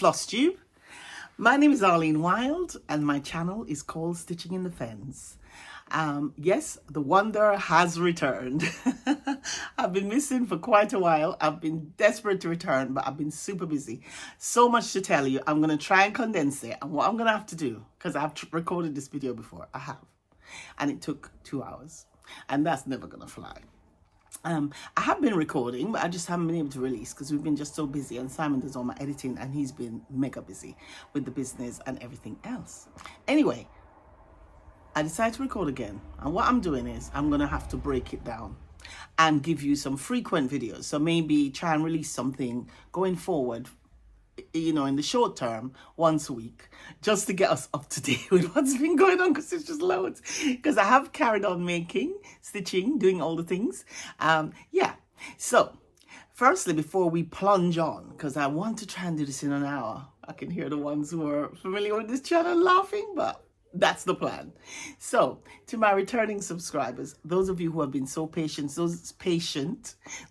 Flosstube. My name is Arlene Wild and my channel is called Stitching in the Fence. Yes, the wonder has returned. I've been missing for quite a while. I've been desperate to return, but I've been super busy. So much to tell you. I'm going to try and condense it. And what I'm going to have to do, because I've recorded this video before, I have. And it took 2 hours. And that's never going to fly. I have been recording, but I just haven't been able to release because we've been just so busy, and Simon does all my editing and he's been mega busy with the business and everything else. Anyway, I decided to record again, and what I'm doing is I'm going to have to break it down and give you some frequent videos. So maybe try and release something going forward, you know, in the short term, once a week, just to get us up to date with what's been going on, because it's just loads. Because I have carried on making, stitching, doing all the things. Yeah. So, firstly, before we plunge on, because I want to try and do this in an hour. I can hear the ones who are familiar with this channel laughing, but that's the plan. So, to my returning subscribers, those of you who have been so patient,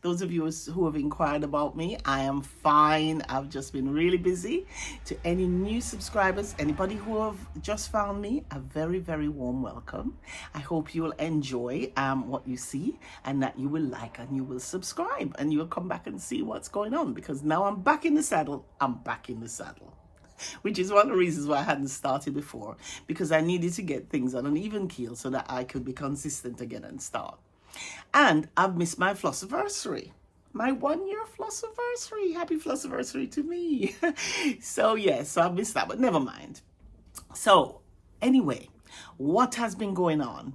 those of you who have inquired about me, I am fine. I've just been really busy. To any new subscribers, anybody who have just found me, a very, very warm welcome. I hope you will enjoy what you see, and that you will like and you will subscribe and you will come back and see what's going on, because now I'm back in the saddle. I'm back in the saddle. Which is one of the reasons why I hadn't started before, because I needed to get things on an even keel so that I could be consistent again and start. And I've missed my Flossiversary, my 1 year Flossiversary. Happy Flossiversary to me. So yes, so I've missed that, but never mind. So anyway, what has been going on?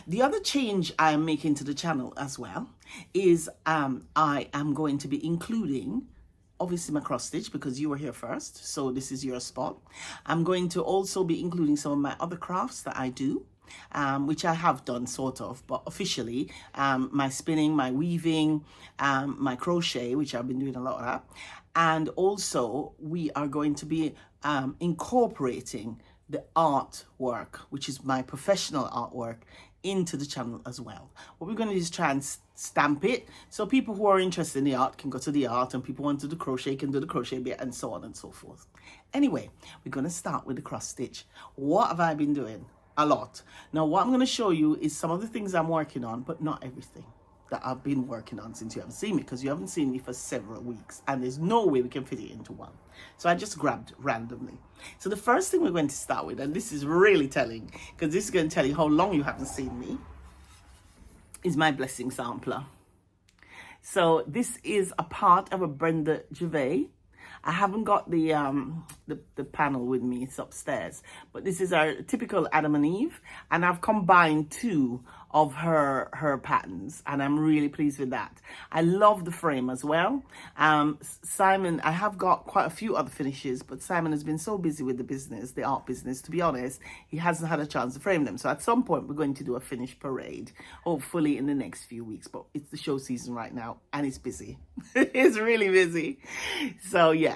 The other change I am making to the channel as well is I am going to be including, obviously, my cross stitch, because you were here first, so this is your spot. I'm going to also be including some of my other crafts that I do, which I have done sort of, but officially, my spinning, my weaving, my crochet, which I've been doing a lot of that. And also we are going to be incorporating the artwork, which is my professional artwork, into the channel as well. What we're going to do is try and stamp it, so people who are interested in the art can go to the art, and people want to do crochet can do the crochet bit, and so on and so forth. Anyway, we're going to start with the cross stitch. What have I been doing? A lot. Now what I'm going to show you is some of the things I'm working on, but not everything that I've been working on since you haven't seen me, because you haven't seen me for several weeks and there's no way we can fit it into one. So I just grabbed randomly. So the first thing we're going to start with, and this is really telling, because this is going to tell you how long you haven't seen me, is my blessing sampler. So this is a part of a Brenda Gervais. I haven't got the panel with me, it's upstairs, but this is our typical Adam and Eve, and I've combined two of her patterns, and I'm really pleased with that. I love the frame as well. Simon, I have got quite a few other finishes, but Simon has been so busy with the business, the art business, to be honest, he hasn't had a chance to frame them. So at some point we're going to do a finished parade, hopefully in the next few weeks, but it's the show season right now and it's busy. It's really busy. So yeah.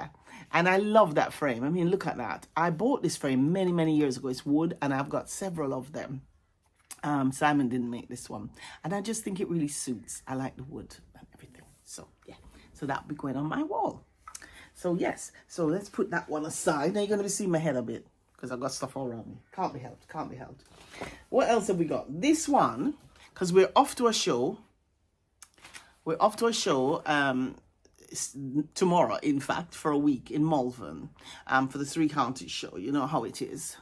And I love that frame. I mean, look at that. I bought this frame many, many years ago. It's wood, and I've got several of them. Simon didn't make this one, and I just think it really suits. I like the wood and everything. So yeah, so that'll be going on my wall. So yes, so let's put that one aside. Now you're going to be seeing my head a bit because I've got stuff all around me. Can't be helped, can't be helped. What else have we got? This one, because we're off to a show. We're off to a show tomorrow, in fact, for a week in Malvern, for the Three Counties show. You know how it is.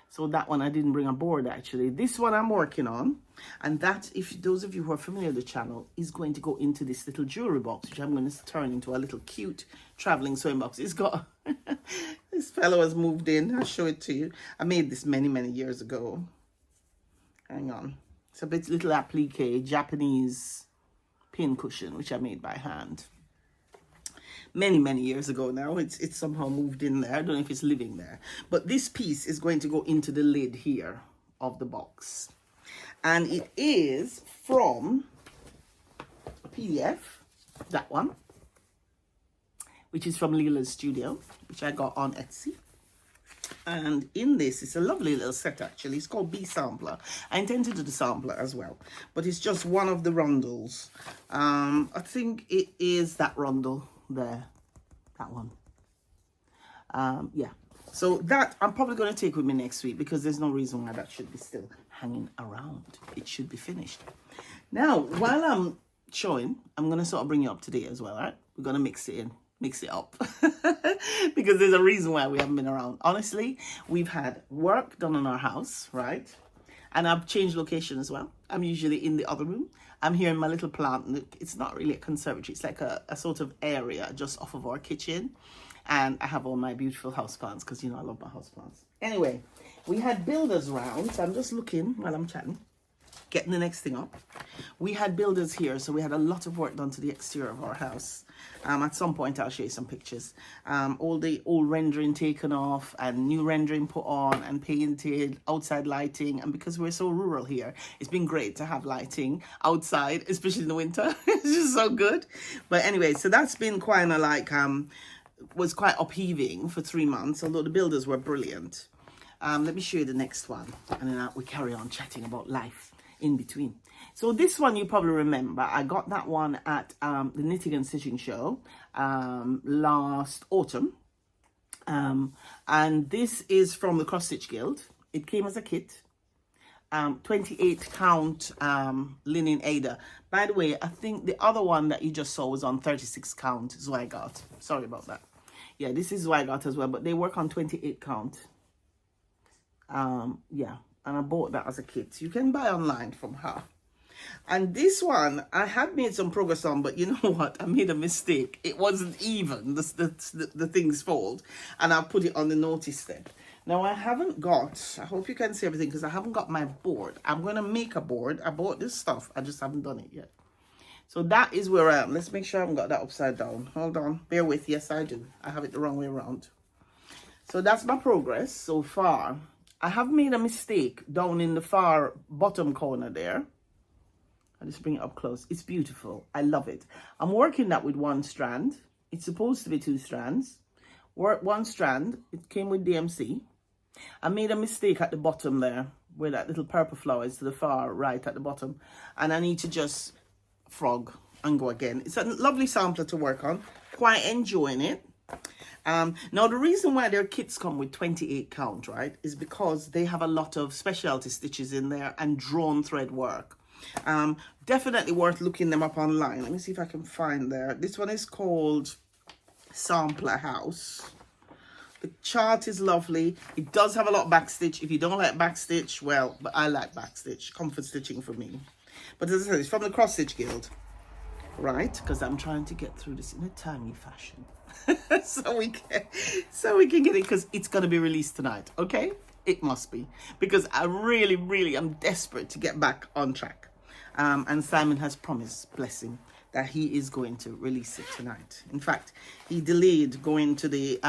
So that one I didn't bring on board, actually. This one I'm working on, and that, if those of you who are familiar with the channel, is going to go into this little jewelry box, which I'm going to turn into a little cute traveling sewing box. It's got this fellow has moved in. I'll show it to you. I made this many, many years ago. Hang on. It's a bit little applique Japanese pin cushion, which I made by hand many, many years ago now. It's somehow moved in there. I don't know if it's living there. But this piece is going to go into the lid here of the box. And it is from a PDF, that one, which is from Leela's Studio, which I got on Etsy. And in this, it's a lovely little set, actually. It's called Bee Sampler. I intend to do the sampler as well, but it's just one of the rundles. I think it is that rundle there, that one. Yeah. So that I'm probably going to take with me next week, because there's no reason why that should be still hanging around. It should be finished. Now, while I'm showing, I'm going to sort of bring you up to date as well, all right? We're going to mix it up. Because there's a reason why we haven't been around. Honestly, we've had work done on our house, right? And I've changed location as well. I'm usually in the other room. I'm here in my little plant. It's not really a conservatory. It's like a sort of area just off of our kitchen. And I have all my beautiful houseplants, because, you know, I love my houseplants. Anyway, we had builders round. So I'm just looking while I'm chatting, getting the next thing up. We had builders here, so we had a lot of work done to the exterior of our house. At some point, I'll show you some pictures. All the old rendering taken off and new rendering put on and painted, outside lighting. And because we're so rural here, it's been great to have lighting outside, especially in the winter. It's just so good. But anyway, so that's been quite a was quite upheaving for 3 months, although the builders were brilliant. Let me show you the next one, and then we carry on chatting about life in between. So this one you probably remember. I got that one at the Knitting and Stitching Show last autumn. And this is from the Cross Stitch Guild. It came as a kit. 28 count linen Ada. By the way, I think the other one that you just saw was on 36 count Zweigart. Sorry about that. Yeah, this is Zweigart as well, but they work on 28 count. Yeah, and I bought that as a kit. You can buy online from her. And this one I had made some progress on, but you know what, I made a mistake. It wasn't even the things fold, and I put it on the notice step. Now I haven't got, I hope you can see everything, because I haven't got my board. I'm going to make a board. I bought this stuff, I just haven't done it yet. So that is where I am. Let's make sure I haven't got that upside down. Hold on, bear with. Yes, I do. I have it the wrong way around. So that's my progress so far. I have made a mistake down in the far bottom corner there. I'll just bring it up close. It's beautiful. I love it. I'm working that with one strand. It's supposed to be 2 strands. Work one strand. It came with DMC. I made a mistake at the bottom there, where that little purple flower is to the far right at the bottom. And I need to just frog and go again. It's a lovely sampler to work on. Quite enjoying it. Now, the reason why their kits come with 28 count, right, is because they have a lot of specialty stitches in there and drawn thread work. Definitely worth looking them up online. Let me see if I can find there. This one is called Sampler House. The chart is lovely. It does have a lot of backstitch. If you don't like backstitch, well, but I like backstitch. Comfort stitching for me. But as I said, it's from the Cross Stitch Guild, right? Because I'm trying to get through this in a timely fashion. so we can get it, because it's going to be released tonight, okay? It must be, because I really am desperate to get back on track. And Simon has promised, bless him, that he is going to release it tonight. In fact, he delayed going to the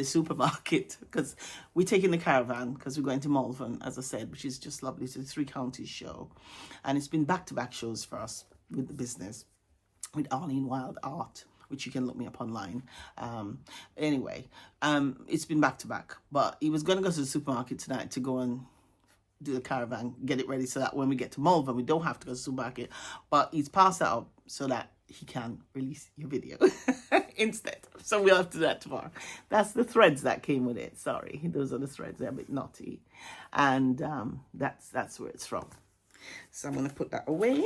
supermarket, because we're taking the caravan, because we're going to Malvern, as I said, which is just lovely. It's a 3 counties show, and it's been back-to-back shows for us with the business, with Arlene Wild Art, which you can look me up online. Anyway, it's been back-to-back, but he was going to go to the supermarket tonight to go and do the caravan, get it ready, so that when we get to Malvern, we don't have to go to the supermarket. But he's passed that up so that he can release your video instead. So we'll have to do that tomorrow. That's the threads that came with it. Sorry, those are the threads. They're a bit knotty, and that's where it's from. So I'm going to put that away.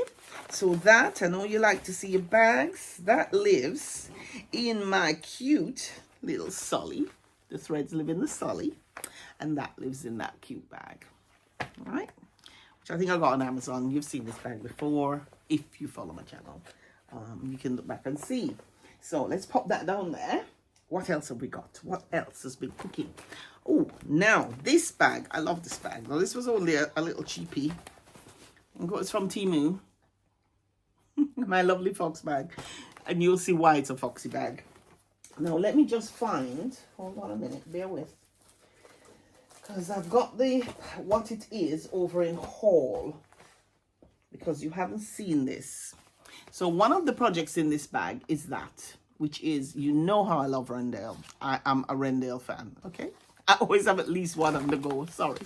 So that, I know you like to see your bags. That lives in my cute little Solly. The threads live in the Solly, and that lives in that cute bag. All right, which I think I got on Amazon. You've seen this bag before if you follow my channel. You can look back and see. So let's pop that down there. What else have we got? What else has been cooking? Oh, now this bag. I love this bag. Now this was only a little cheapie. It's from Temu. My lovely fox bag. And you'll see why it's a foxy bag. Now let me just find, hold on a minute, bear with. Because I've got what it is over in haul. Because you haven't seen this. So one of the projects in this bag is that, which is, you know how I love Rendell. I am a Rendell fan, okay? I always have at least one on the go, sorry.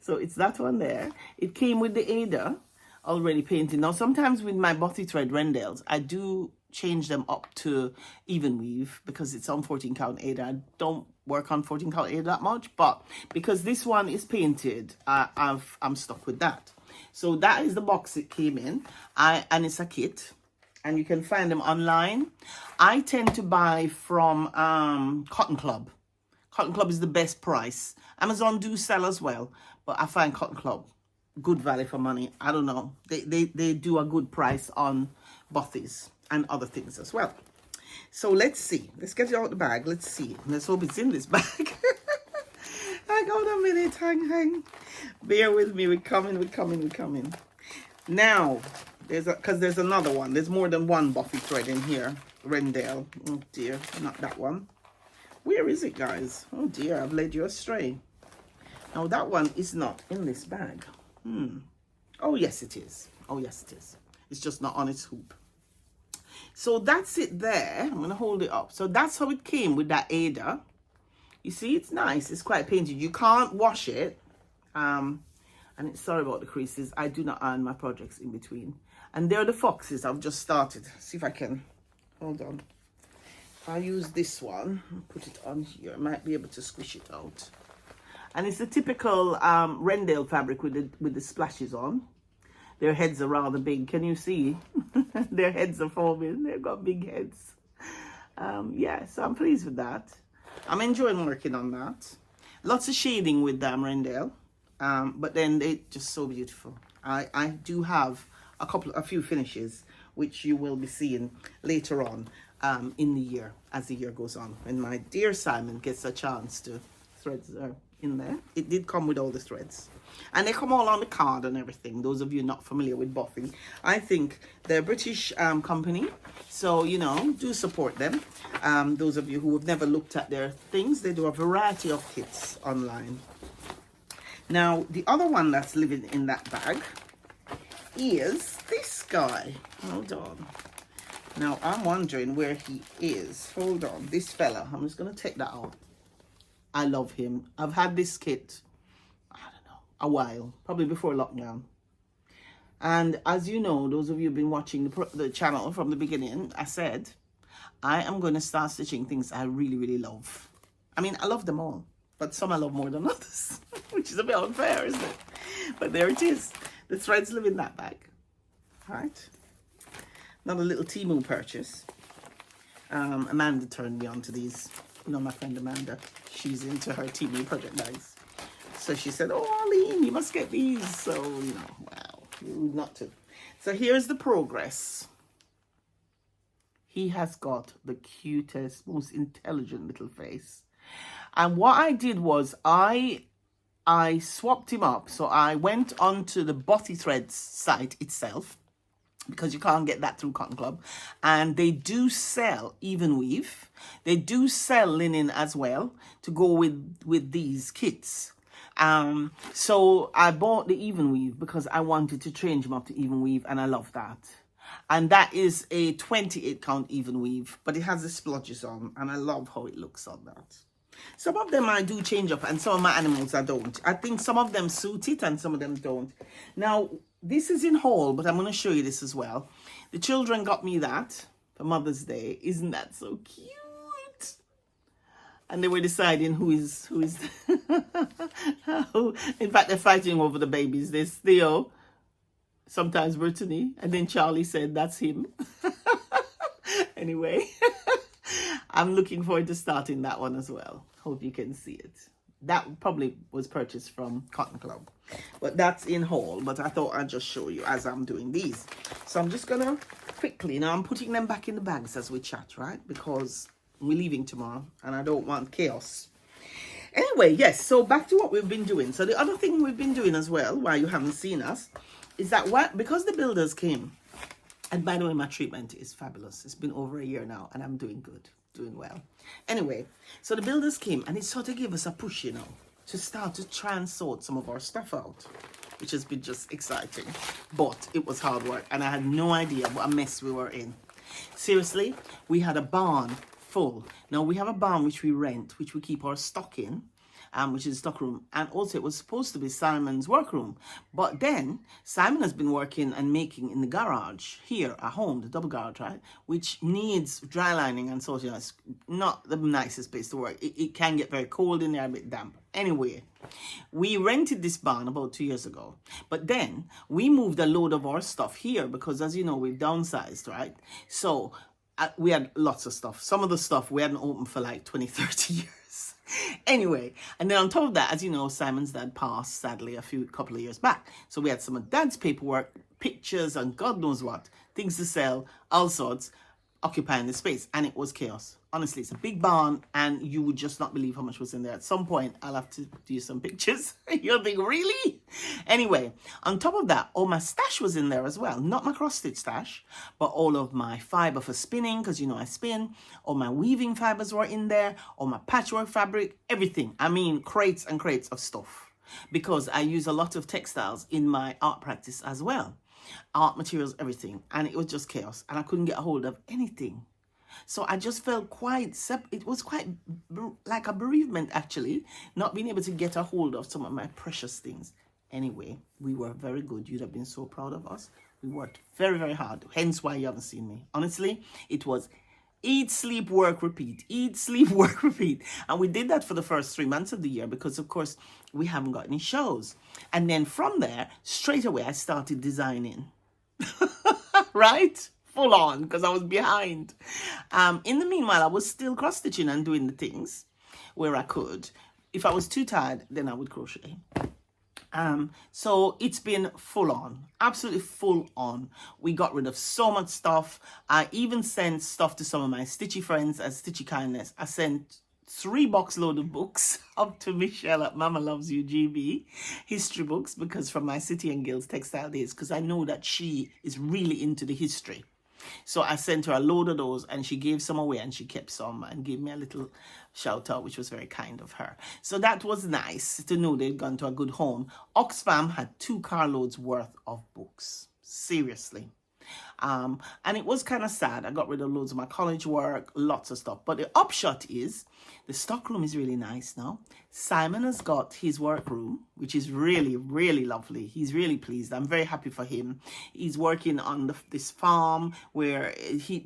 So it's that one there. It came with the Ada already painted. Now, sometimes with my bothy thread Rendells, I do change them up to even weave because it's on 14 count Ada. I don't work on 14 count Ada that much, but because this one is painted, I'm stuck with that. So that is the box it came in, and it's a kit, and you can find them online. I tend to buy from Cotton Club. Cotton Club is the best price. Amazon do sell as well, but I find Cotton Club good value for money. I don't know. They do a good price on bothies and other things as well. So let's see. Let's get it out the bag. Let's see. Let's hope it's in this bag. Hang on a minute. Hang. Bear with me. We're coming. Now, there's another one. There's more than one buffy thread in here. Rendell. Oh dear, not that one. Where is it, guys? Oh dear, I've led you astray. Now that one is not in this bag. Oh yes it is. It's just not on its hoop. So that's it there. I'm gonna hold it up. So that's how it came with that Ada. You see, it's nice. It's quite painted. You can't wash it. And it's, sorry about the creases. I do not iron my projects in between. And there are the foxes I've just started. See if I can. Hold on. I'll use this one and put it on here. I might be able to squish it out. And it's the typical Rendell fabric with the splashes on. Their heads are rather big. Can you see? Their heads are forming. They've got big heads. Yeah, so I'm pleased with that. I'm enjoying working on that. Lots of shading with them Rendell. But then they're just so beautiful. I do have a few finishes which you will be seeing later on in the year, as the year goes on, when my dear Simon gets a chance to. Threads are in there. It did come with all the threads, and they come all on the card and everything. Those of you not familiar with Buffy, I think they're a British company, so you know, do support them. Those of you who have never looked at their things, they do a variety of kits online. Now the other one that's living in that bag is this guy. Hold on. Now I'm wondering where he is. Hold on. This fella. I'm just going to take that out. I love him. I've had this kit, I don't know, a while. Probably before lockdown. And as you know, those of you who've been watching the channel from the beginning, I said, I am going to start stitching things I really, really love. I mean, I love them all. But some I love more than others. Which is a bit unfair, isn't it? But there it is. The threads live in that bag. Right. Another little Temu purchase. Amanda turned me on to these. You know, my friend Amanda, she's into her Temu project bags. So she said, oh, Arlene, you must get these. So, you know, wow, not to. So here's the progress. He has got the cutest, most intelligent little face. And what I did was I swapped him up. So I went onto the Bothy Threads site itself, because you can't get that through Cotton Club, and they do sell even weave. They do sell linen as well to go with these kits. So I bought the even weave because I wanted to change them up to even weave, and I love that. And that is a 28 count even weave, but it has the splodges on, and I love how it looks on that. Some of them I do change up, and some of my animals I don't. I think some of them suit it and some of them don't. Now, this is in haul, but I'm going to show you this as well. The children got me that for Mother's Day. Isn't that so cute? And they were deciding who is who. In fact, they're fighting over the babies. There's Theo, sometimes Brittany, and then Charlie said that's him. Anyway, I'm looking forward to starting that one as well. Hope you can see it. That probably was purchased from Cotton Club, but that's in haul. But I thought I'd just show you as I'm doing these. So I'm just gonna quickly, now I'm putting them back in the bags as we chat, right? Because we're leaving tomorrow and I don't want chaos. Anyway, yes, so back to what we've been doing. So the other thing we've been doing as well, while you haven't seen us, is that because the builders came, and by the way, my treatment is fabulous. It's been over a year now and I'm doing good. Doing well. Anyway, so the builders came and it sort of gave us a push, you know, to start to try and sort some of our stuff out, which has been just exciting. But it was hard work and I had no idea what a mess we were in. Seriously, we had a barn full. Now we have a barn which we rent, which we keep our stock in. which is the stock room. And also it was supposed to be Simon's workroom. But then Simon has been working and making in the garage here at home, the double garage, right? Which needs dry lining and so on. It's not the nicest place to work. It can get very cold in there, a bit damp. Anyway, we rented this barn about 2 years ago. But then we moved a load of our stuff here because, as you know, we've downsized, right? So we had lots of stuff. Some of the stuff we hadn't opened for like 20, 30 years. Anyway, and then on top of that, as you know, Simon's dad passed sadly a couple of years back. So we had some of Dad's paperwork, pictures, and God knows what, things to sell, all sorts, occupying the space, and it was chaos. Honestly, it's a big barn, and you would just not believe how much was in there. At some point, I'll have to do some pictures. You'll think, really? Anyway, on top of that, all my stash was in there as well. Not my cross-stitch stash, but all of my fiber for spinning, because you know I spin. All my weaving fibers were in there. All my patchwork fabric, everything. I mean, crates and crates of stuff. Because I use a lot of textiles in my art practice as well. Art materials, everything. And it was just chaos. And I couldn't get a hold of anything. So I just felt it was quite like a bereavement, actually, not being able to get a hold of some of my precious things. Anyway, we were very good. You'd have been so proud of us. We worked very, very hard. Hence why you haven't seen me. Honestly, it was eat, sleep, work, repeat. Eat, sleep, work, repeat. And we did that for the first 3 months of the year because, of course, we haven't got any shows. And then from there, straight away, I started designing. Right? Full on, because I was behind. In the meanwhile, I was still cross-stitching and doing the things where I could. If I was too tired, then I would crochet. So it's been full on, absolutely full on. We got rid of so much stuff. I even sent stuff to some of my stitchy friends as Stitchy Kindness. I sent 3 box load of books up to Michelle at Mama Loves You GB, history books, because from my City and Guilds textile days, because I know that she is really into the history. So I sent her a load of those, and she gave some away, and she kept some and gave me a little shout out, which was very kind of her. So that was nice to know they'd gone to a good home. Oxfam had 2 carloads worth of books. Seriously. And it was kind of sad. I got rid of loads of my college work, lots of stuff. But the upshot is the stockroom is really nice now. Simon has got his workroom, which is really, really lovely. He's really pleased. I'm very happy for him. He's working on this farm where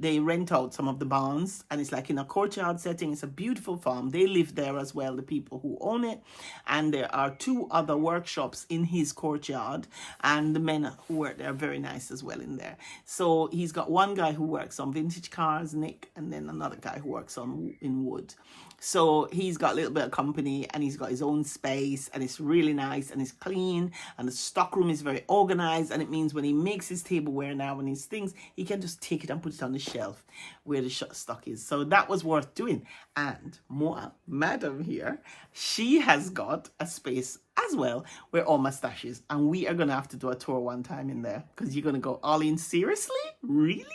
they rent out some of the barns, and it's like in a courtyard setting. It's a beautiful farm. They live there as well, the people who own it. And there are 2 other workshops in his courtyard, and the men who work there are very nice as well in there. So he's got one guy who works on vintage cars, Nick, and then another guy who works in wood. So he's got a little bit of company, and he's got his own space, and it's really nice, and it's clean, and the stockroom is very organized, and it means when he makes his tableware now and his things, he can just take it and put it on the shelf where the stock is. So that was worth doing. And Moa, madam here, she has got a space as well where all my stash is, and we are going to have to do a tour one time in there, because you're going to go, Arlene, seriously? Really?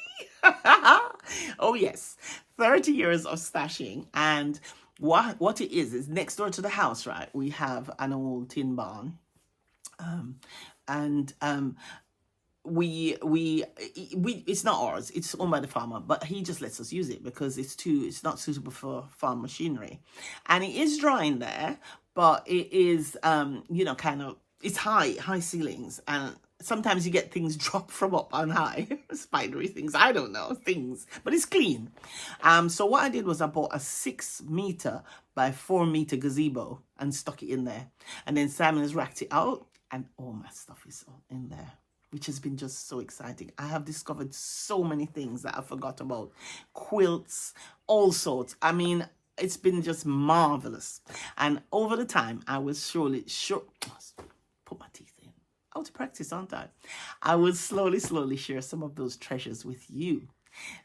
Oh yes, 30 years of stashing. And what it is next door to the house, right? We have an old tin barn, we it's not ours, it's owned by the farmer, but he just lets us use it because it's not suitable for farm machinery. And it is drying there, but it is you know, kind of, it's high ceilings, and sometimes you get things drop from up on high, spidery things, I don't know, things, but it's clean. So what I did was I bought a 6 meter by 4 meter gazebo and stuck it in there. And then Simon has racked it out, and all my stuff is in there, which has been just so exciting. I have discovered so many things that I forgot about. Quilts, all sorts. I mean, it's been just marvelous. And over the time, I was put my teeth in. Out of practice, aren't I? I will slowly share some of those treasures with you.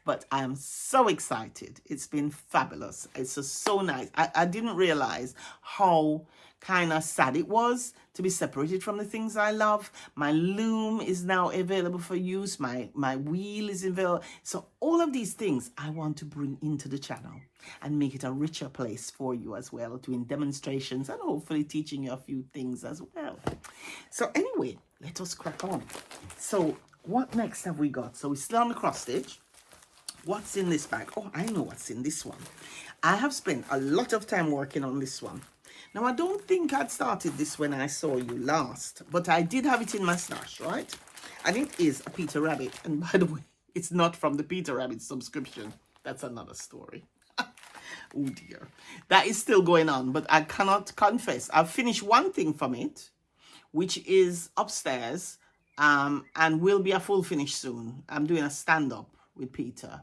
But I'm so excited. It's been fabulous. It's just so nice. I didn't realize how kind of sad it was to be separated from the things I love. My loom is now available for use. My wheel is available. So all of these things I want to bring into the channel and make it a richer place for you as well, doing demonstrations and hopefully teaching you a few things as well. So anyway, let us crack on. So what next have we got? So we're still on the cross stitch. What's in this bag? Oh, I know what's in this one. I have spent a lot of time working on this one Now, I don't think I'd started this when I saw you last, but I did have it in my stash, right? And it is a Peter Rabbit. And by the way, it's not from the Peter Rabbit subscription. That's another story. Oh dear. That is still going on, but I cannot confess. I've finished one thing from it, which is upstairs, and will be a full finish soon. I'm doing a stand-up with Peter.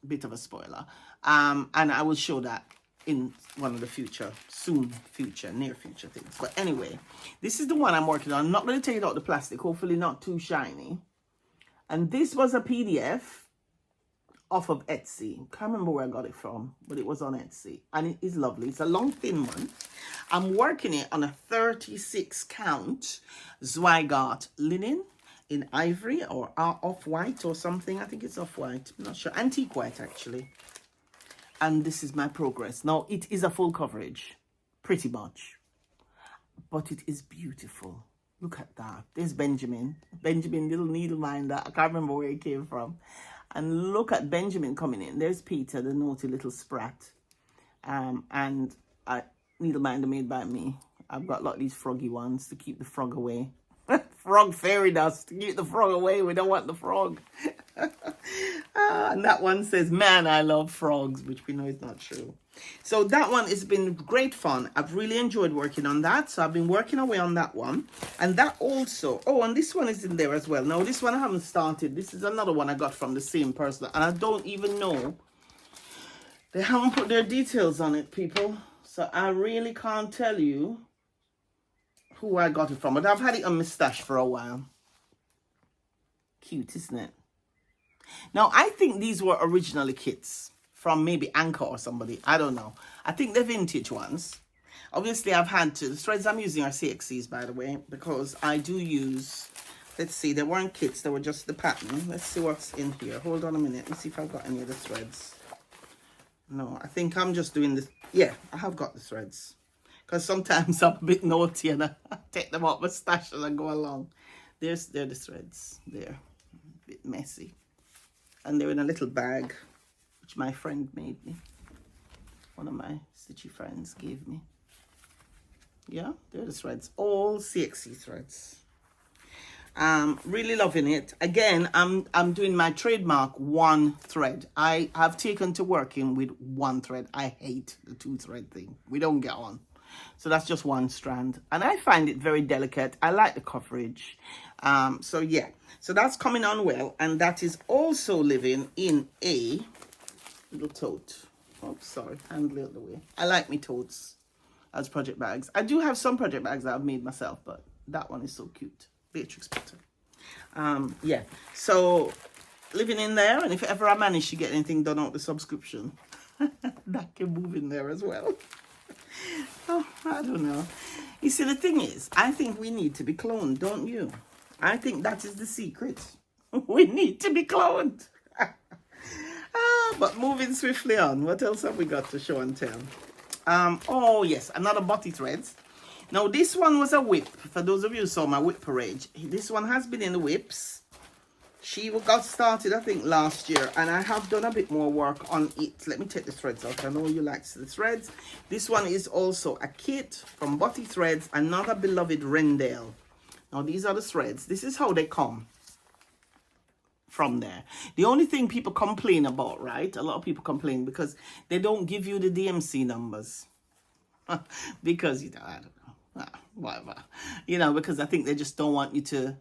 Bit of a spoiler. And I will show that in one of the near future things. But anyway, this is the one I'm working on. I'm not going to take it out the plastic, hopefully not too shiny. And this was a PDF off of Etsy. Can't remember where I got it from, but it was on Etsy. And it is lovely. It's a long, thin one. I'm working it on a 36 count Zweigart linen in ivory or off-white or something. I think it's off-white. I'm not sure. Antique white, actually. And this is my progress. Now, it is a full coverage, pretty much. But it is beautiful. Look at that. There's Benjamin. Benjamin, little needle minder. I can't remember where he came from. And look at Benjamin coming in. There's Peter, the naughty little sprat. And a needle minder made by me. I've got a lot of these froggy ones to keep the frog away. Frog fairy dust to keep the frog away. We don't want the frog. And that one says, man, I love frogs, which we know is not true. So that one has been great fun. I've really enjoyed working on that. So I've been working away on that one. And that also, oh, and this one is in there as well. Now, this one I haven't started. This is another one I got from the same person. And I don't even know. They haven't put their details on it, people. So I really can't tell you who I got it from. But I've had it on my stash for a while. Cute, isn't it? Now, I think these were originally kits from maybe Anchor or somebody. I don't know. I think they're vintage ones. Obviously, I've had to. The threads I'm using are CXCs, by the way, because I do use, let's see, they weren't kits. They were just the pattern. Let's see what's in here. Hold on a minute. Let's see if I've got any of the threads. No, I think I'm just doing this. Yeah, I have got the threads. Because sometimes I'm a bit naughty and I take them out my stash as I go along. They're the threads. They're a bit messy. And they're in a little bag, which my friend made me. One of my stitchy friends gave me. Yeah, they're the threads. All CXC threads. Really loving it. Again, I'm doing my trademark one thread. I have taken to working with one thread. I hate the two thread thing. We don't get on. So that's just one strand. And I find it very delicate. I like the coverage. So yeah. So that's coming on well. And that is also living in a little tote. Oh, sorry. Handle it the way. I like me totes as project bags. I do have some project bags that I've made myself, but that one is so cute. Beatrix pattern. Yeah. So living in there. And if ever I manage to get anything done out the subscription, that can move in there as well. Oh, I don't know. You see, the thing is, I think we need to be cloned, don't you? I think that is the secret. We need to be cloned. But moving swiftly on, what else have we got to show and tell? Oh, yes, another body threads. Now, this one was a whip. For those of you who saw my whip parade, this one has been in the whips. She got started, I think, last year, and I have done a bit more work on it. Let me take the threads out. I know you like the threads. This one is also a kit from Butty Threads, another beloved Rendell. Now, these are the threads. This is how they come from there. The only thing people complain about, right? A lot of people complain because they don't give you the DMC numbers. Because, you know, I don't know. Whatever. You know, because I think they just don't want you to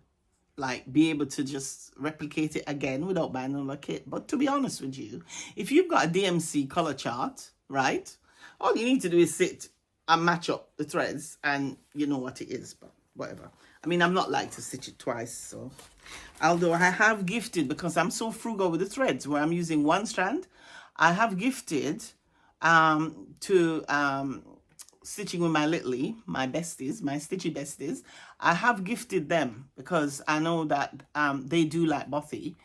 like be able to just replicate it again without buying another kit. But to be honest with you, if you've got a DMC color chart, right, all you need to do is sit and match up the threads and you know what it is. But whatever. I mean, I'm not like to stitch it twice, so although I have gifted, because I'm so frugal with the threads where I'm using one strand, I have gifted to stitching with my Littly, my besties, my stitchy besties. I have gifted them because I know that they do like Bothy.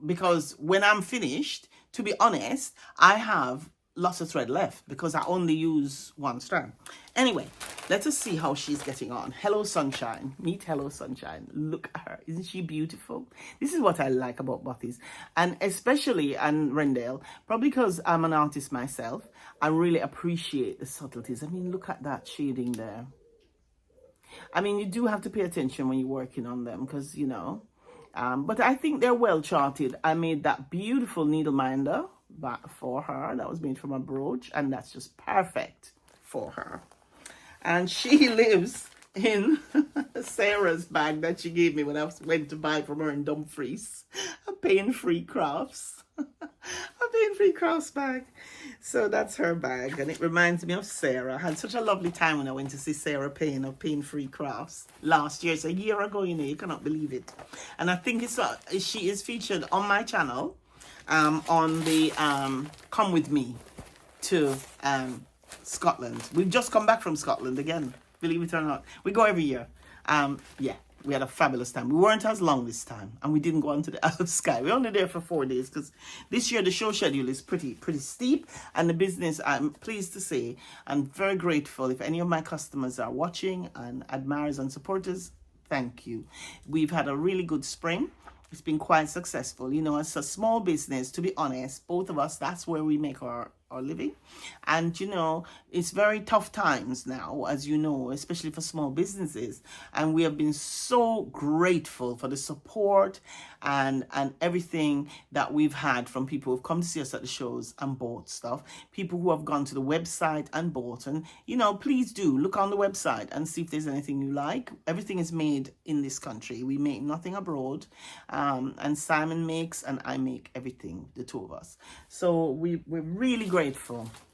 Because when I'm finished, to be honest, I have lots of thread left because I only use one strand. Anyway, let us see how she's getting on. Hello Sunshine. Meet Hello Sunshine. Look at her. Isn't she beautiful? This is what I like about bothies. And especially, and Rendell, probably because I'm an artist myself, I really appreciate the subtleties. I mean, look at that shading there. I mean, you do have to pay attention when you're working on them because, you know, but I think they're well charted. I made that beautiful needle minder back for her. That was made from a brooch, and that's just perfect for her. And she lives in Sarah's bag that she gave me when I went to buy from her in Dumfries. A Pain-Free Crafts. A Pain-Free Crafts bag. So that's her bag, and it reminds me of Sarah. I had such a lovely time when I went to see Sarah Payne of Pain-Free Crafts last year. It's a year ago, you know, you cannot believe it. And I think she is featured on my channel on the Come With Me to Scotland. We've just come back from Scotland again, believe it or not. We go every year. Yeah, we had a fabulous time. We weren't as long this time, and we didn't go onto the Isle of Skye. We were only there for 4 days because this year the show schedule is pretty steep, and the business, I'm pleased to say, I'm very grateful. If any of my customers are watching and admirers and supporters, thank you. We've had a really good spring. It's been quite successful. You know, it's a small business, to be honest. Both of us, that's where we make our living. And, you know, it's very tough times now, as you know, especially for small businesses. And we have been so grateful for the support and everything that we've had from people who've come to see us at the shows and bought stuff. People who have gone to the website and bought. And, you know, please do look on the website and see if there's anything you like. Everything is made in this country. We make nothing abroad. And Simon makes and I make everything, the two of us. So we're really grateful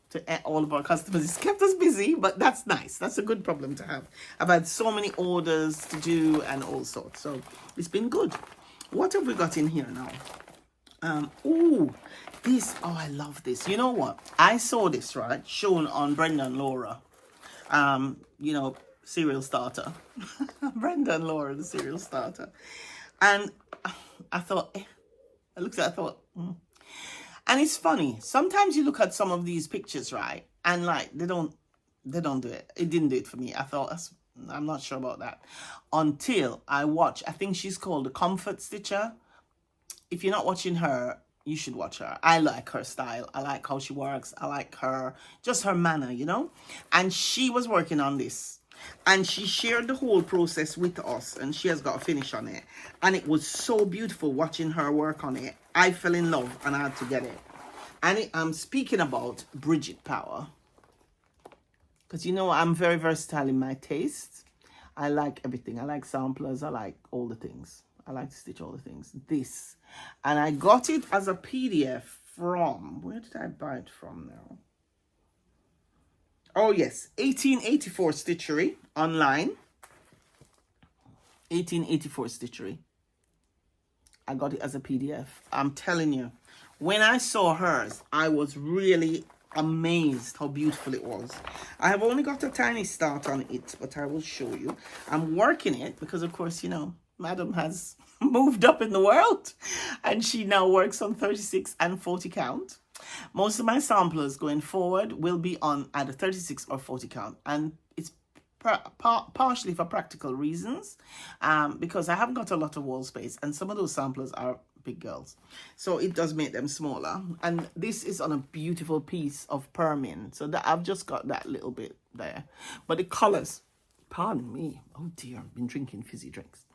to all of our customers. It's kept us busy, but that's nice. That's a good problem to have. I've had so many orders to do and all sorts. So it's been good. What have we got in here now? Oh, I love this. You know what? I saw this, right, shown on Brenda and Laura. You know, Serial Starter. Brenda and Laura, the Serial Starter. And I thought, I looked at it, I thought, And it's funny. Sometimes you look at some of these pictures, right? And like, they don't do it. It didn't do it for me. I thought, I'm not sure about that. Until I watch, I think she's called the Comfort Stitcher. If you're not watching her, you should watch her. I like her style. I like how she works. I like her, just her manner, you know? And she was working on this. And she shared the whole process with us, and she has got a finish on it. And it was so beautiful watching her work on it. I fell in love and I had to get it. And I'm speaking about Bridget Power. Because, you know, I'm very versatile in my taste. I like everything. I like samplers. I like all the things. I like to stitch all the things. This. And I got it as a PDF from, where did I buy it from now? Oh, yes. 1884 Stitchery online. 1884 Stitchery. I got it as a PDF. I'm telling you, when I saw hers, I was really amazed how beautiful it was. I have only got a tiny start on it, but I will show you. I'm working it because, of course, you know, Madam has moved up in the world and she now works on 36 and 40 count. Most of my samplers going forward will be on either 36 or 40 count, and it's partially for practical reasons, because I haven't got a lot of wall space and some of those samplers are big girls, so it does make them smaller. And this is on a beautiful piece of permin, so that I've just got that little bit there. But the colors, pardon me, oh dear, I've been drinking fizzy drinks.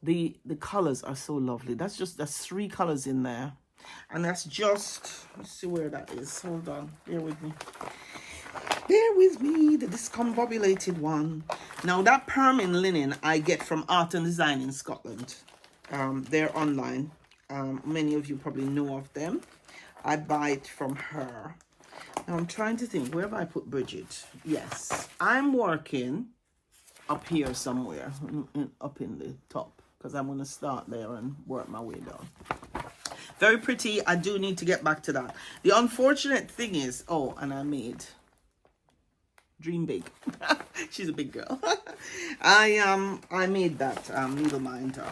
The colors are so lovely. That's 3 colors in there. And that's just, let's see where that is. Hold on, bear with me. Bear with me, the discombobulated one. Now that permin linen I get from Art and Design in Scotland. They're online. Many of you probably know of them. I buy it from her. Now I'm trying to think, where have I put Bridget? Yes, I'm working up here somewhere, up in the top, because I'm going to start there and work my way down. Very pretty. I do need to get back to that. The unfortunate thing is, oh, and I made Dream Big. She's a big girl. I made that needle minder.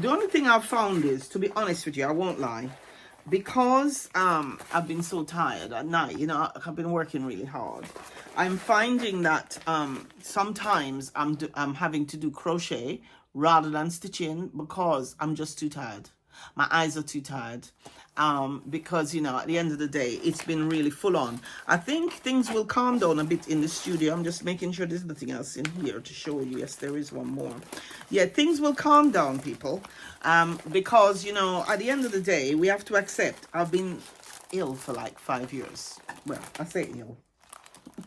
The only thing I've found is, to be honest with you, I won't lie, because I've been so tired at night, you know, I've been working really hard. I'm finding that sometimes I'm having to do crochet rather than stitching because I'm just too tired. My eyes are too tired. Because, you know, at the end of the day, it's been really full on. I think things will calm down a bit in the studio. I'm just making sure there's nothing else in here to show you. Yes, there is one more. Yeah, things will calm down, people. Because, you know, at the end of the day, we have to accept I've been ill for like 5 years. Well, I say ill.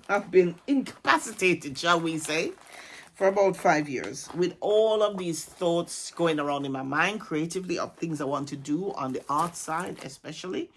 I've been incapacitated, shall we say, for about 5 years, with all of these thoughts going around in my mind creatively of things I want to do on the art side, especially.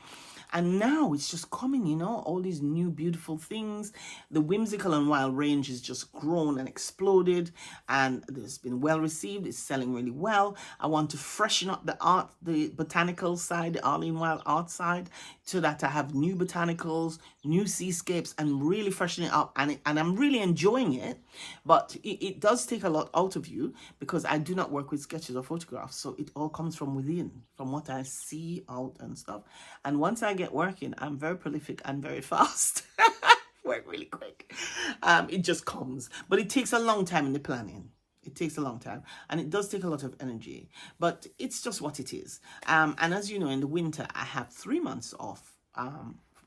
And now it's just coming, you know, all these new beautiful things. The Whimsical and Wild range has just grown and exploded, and it's been well received. It's selling really well. I want to freshen up the art, the botanical side, the Arlene Wild art side, so that I have new botanicals, new seascapes, and really freshen it up. And I'm really enjoying it, but it does take a lot out of you because I do not work with sketches or photographs. So it all comes from within, from what I see out and stuff. And once I get working, I'm very prolific and very fast. Work really quick. It just comes, but it takes a long time in the planning. It takes a long time, and it does take a lot of energy, but it's just what it is. And as you know, in the winter, I have 3 months off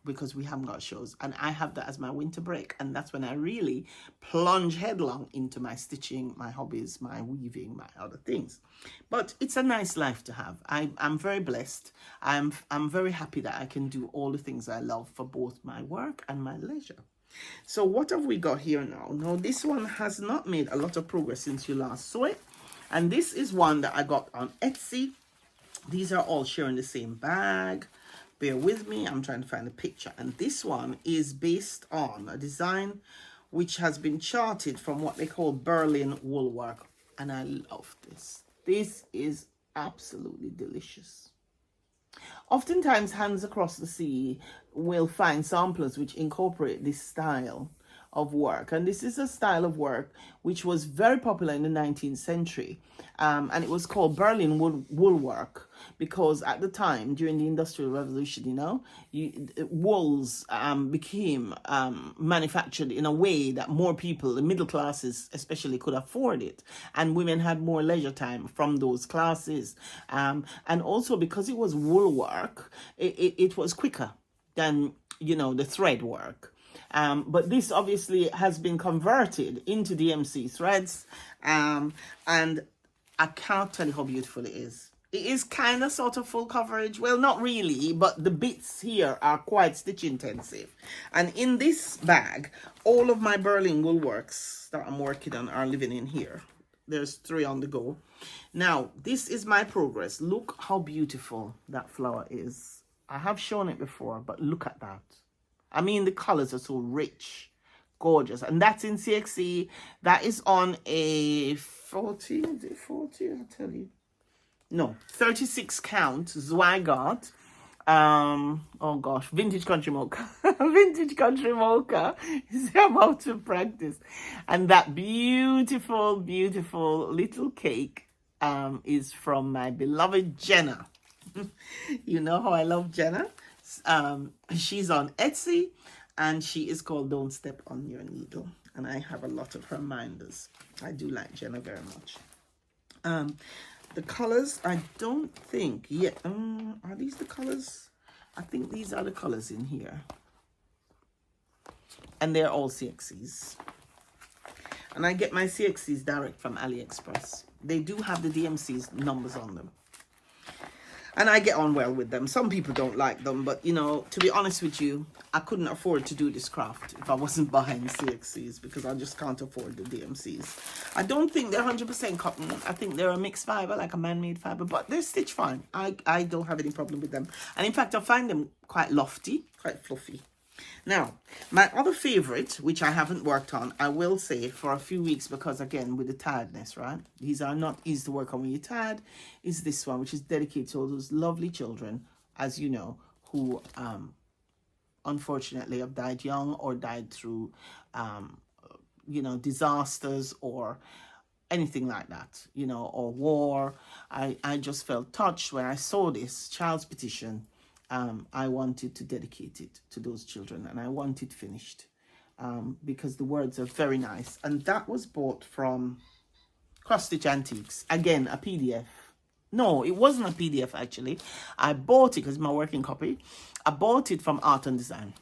because we haven't got shows, and I have that as my winter break, and that's when I really plunge headlong into my stitching, my hobbies, my weaving, my other things. But it's a nice life to have. I'm very blessed. I'm very happy that I can do all the things I love for both my work and my leisure. So what have we got here now? Now, this one has not made a lot of progress since you last saw it. And this is one that I got on Etsy. These are all sharing the same bag. Bear with me, I'm trying to find a picture. And this one is based on a design which has been charted from what they call Berlin woolwork. And I love this. This is absolutely delicious. Oftentimes, Hands Across the Sea will find samplers which incorporate this style of work. And this is a style of work which was very popular in the 19th century. And it was called Berlin woolwork because at the time, during the Industrial Revolution, you know, wools became manufactured in a way that more people, the middle classes especially, could afford it. And women had more leisure time from those classes. And also because it was wool work, it was quicker than, you know, the thread work. But this obviously has been converted into DMC threads. And I can't tell you how beautiful it is. It is kind of sort of full coverage. Well, not really, but the bits here are quite stitch intensive. And in this bag, all of my Berlin wool works that I'm working on are living in here. There's 3 on the go. Now, this is my progress. Look how beautiful that flower is. I have shown it before, but look at that. I mean, the colors are so rich, gorgeous. And that's in CXC. That is on a 40, is it 40? I'll tell you. No, 36 count Zweigart. Oh gosh, Vintage Country Mocha. Vintage Country Mocha. I'm out to practice. And that beautiful, beautiful little cake is from my beloved Jenna. You know how I love Jenna. She's on Etsy, and she is called Don't Step on Your Needle. And I have a lot of her minders. I do like Jenna very much. The colors, I don't think yet. Are these the colors? I think these are the colors in here. And they're all CXCs. And I get my CXCs direct from AliExpress. They do have the DMC's numbers on them. And I get on well with them. Some people don't like them, but, you know, to be honest with you, I couldn't afford to do this craft if I wasn't buying CXCs because I just can't afford the DMCs. I don't think they're 100% cotton. I think they're a mixed fiber, like a man-made fiber, but they're stitched fine. I don't have any problem with them. And in fact, I find them quite lofty, quite fluffy. Now, my other favorite, which I haven't worked on, I will say for a few weeks because, again, with the tiredness, right? These are not easy to work on when you're tired, is this one, which is dedicated to all those lovely children, as you know, who unfortunately have died young or died through, you know, disasters or anything like that, you know, or war. I just felt touched when I saw this child's petition. I wanted to dedicate it to those children, and I want it finished because the words are very nice. And that was bought from Cross Stitch Antiques. Again, a PDF. No, it wasn't a PDF actually. I bought it because it's my working copy. I bought it from Art and Design.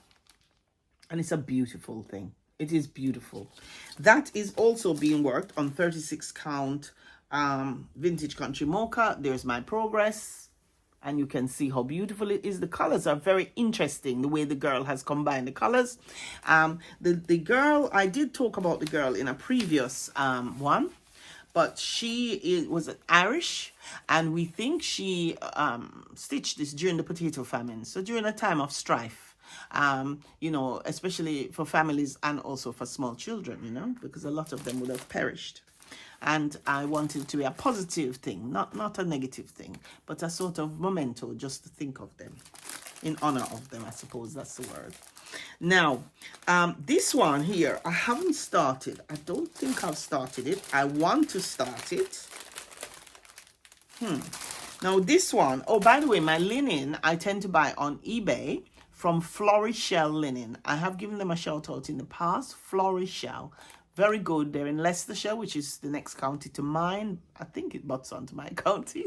And it's a beautiful thing. It is beautiful. That is also being worked on 36 count vintage country mocha. There's my progress. And you can see how beautiful it is. The colors are very interesting, the way the girl has combined the colors. The girl, I did talk about the girl in a previous one, but she was Irish, and we think she stitched this during the potato famine. So during a time of strife, you know, especially for families and also for small children, you know, because a lot of them would have perished. And I wanted it to be a positive thing, not a negative thing, but a sort of memento, just to think of them, in honor of them, I suppose that's the word. Now, this one here, I haven't started. I don't think I've started it. I want to start it. Now this one, oh, by the way, my linen, I tend to buy on eBay from Florishell Linen. I have given them a shout out in the past, Florishell. Very good. They're in Leicestershire, which is the next county to mine. I think it butts onto my county.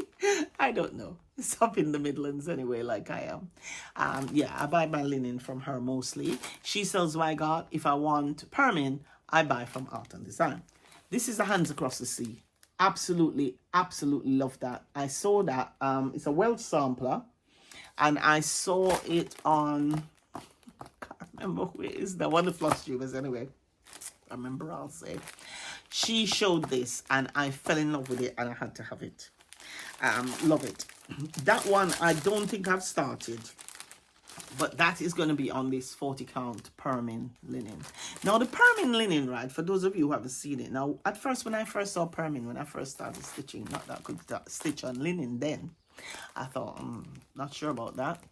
I don't know. It's up in the Midlands anyway, like I am. Yeah, I buy my linen from her mostly. She sells Zweigart. If I want Permin, I buy from Art and Design. This is the Hands Across the Sea. Absolutely, absolutely love that. I saw that. It's a Welsh sampler. And I saw it on, I can't remember who it is. The one of the Flosstubers anyway. I remember, I'll say. She showed this and I fell in love with it and I had to have it. Love it. That one I don't think I've started, but that is going to be on this 40 count Permin linen. Now the Permin linen, right, for those of you who haven't seen it, now at first when I first saw Permin, when I first started stitching, not that I could stitch on linen then, I thought, not sure about that.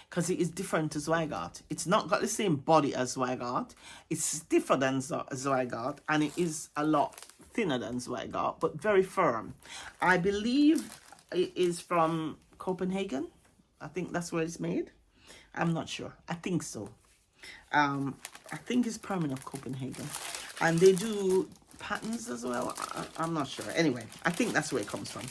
Because it is different to Zweigart. It's not got the same body as Zweigart. It's stiffer than Zweigart, and it is a lot thinner than Zweigart, but very firm. I believe it is from Copenhagen. I think that's where it's made. I'm not sure. I think so. I think it's Permin of Copenhagen. And they do patterns as well. I'm not sure. Anyway, I think that's where it comes from.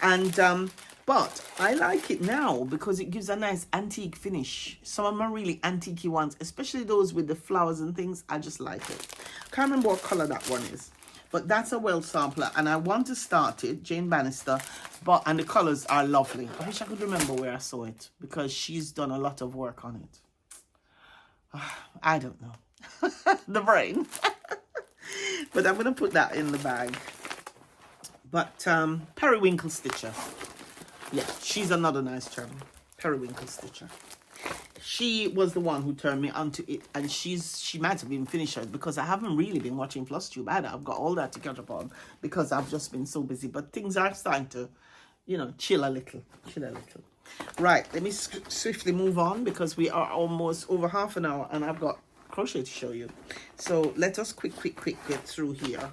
And but I like it now because it gives a nice antique finish. Some of my really antique ones, especially those with the flowers and things, I just like it. Can't remember what color that one is, but that's a Welsh sampler and I want to start it, Jane Bannister, and the colors are lovely. I wish I could remember where I saw it because she's done a lot of work on it. I don't know. The brain. But I'm going to put that in the bag. But Periwinkle Stitcher. Yeah, she's another nice term. Periwinkle Stitcher. She was the one who turned me onto it, and she might have been finished it because I haven't really been watching Flosstube either. I've got all that to catch up on because I've just been so busy. But things are starting to, you know, chill a little. Right, let me swiftly move on because we are almost over half an hour and I've got crochet to show you. So let us quick get through here.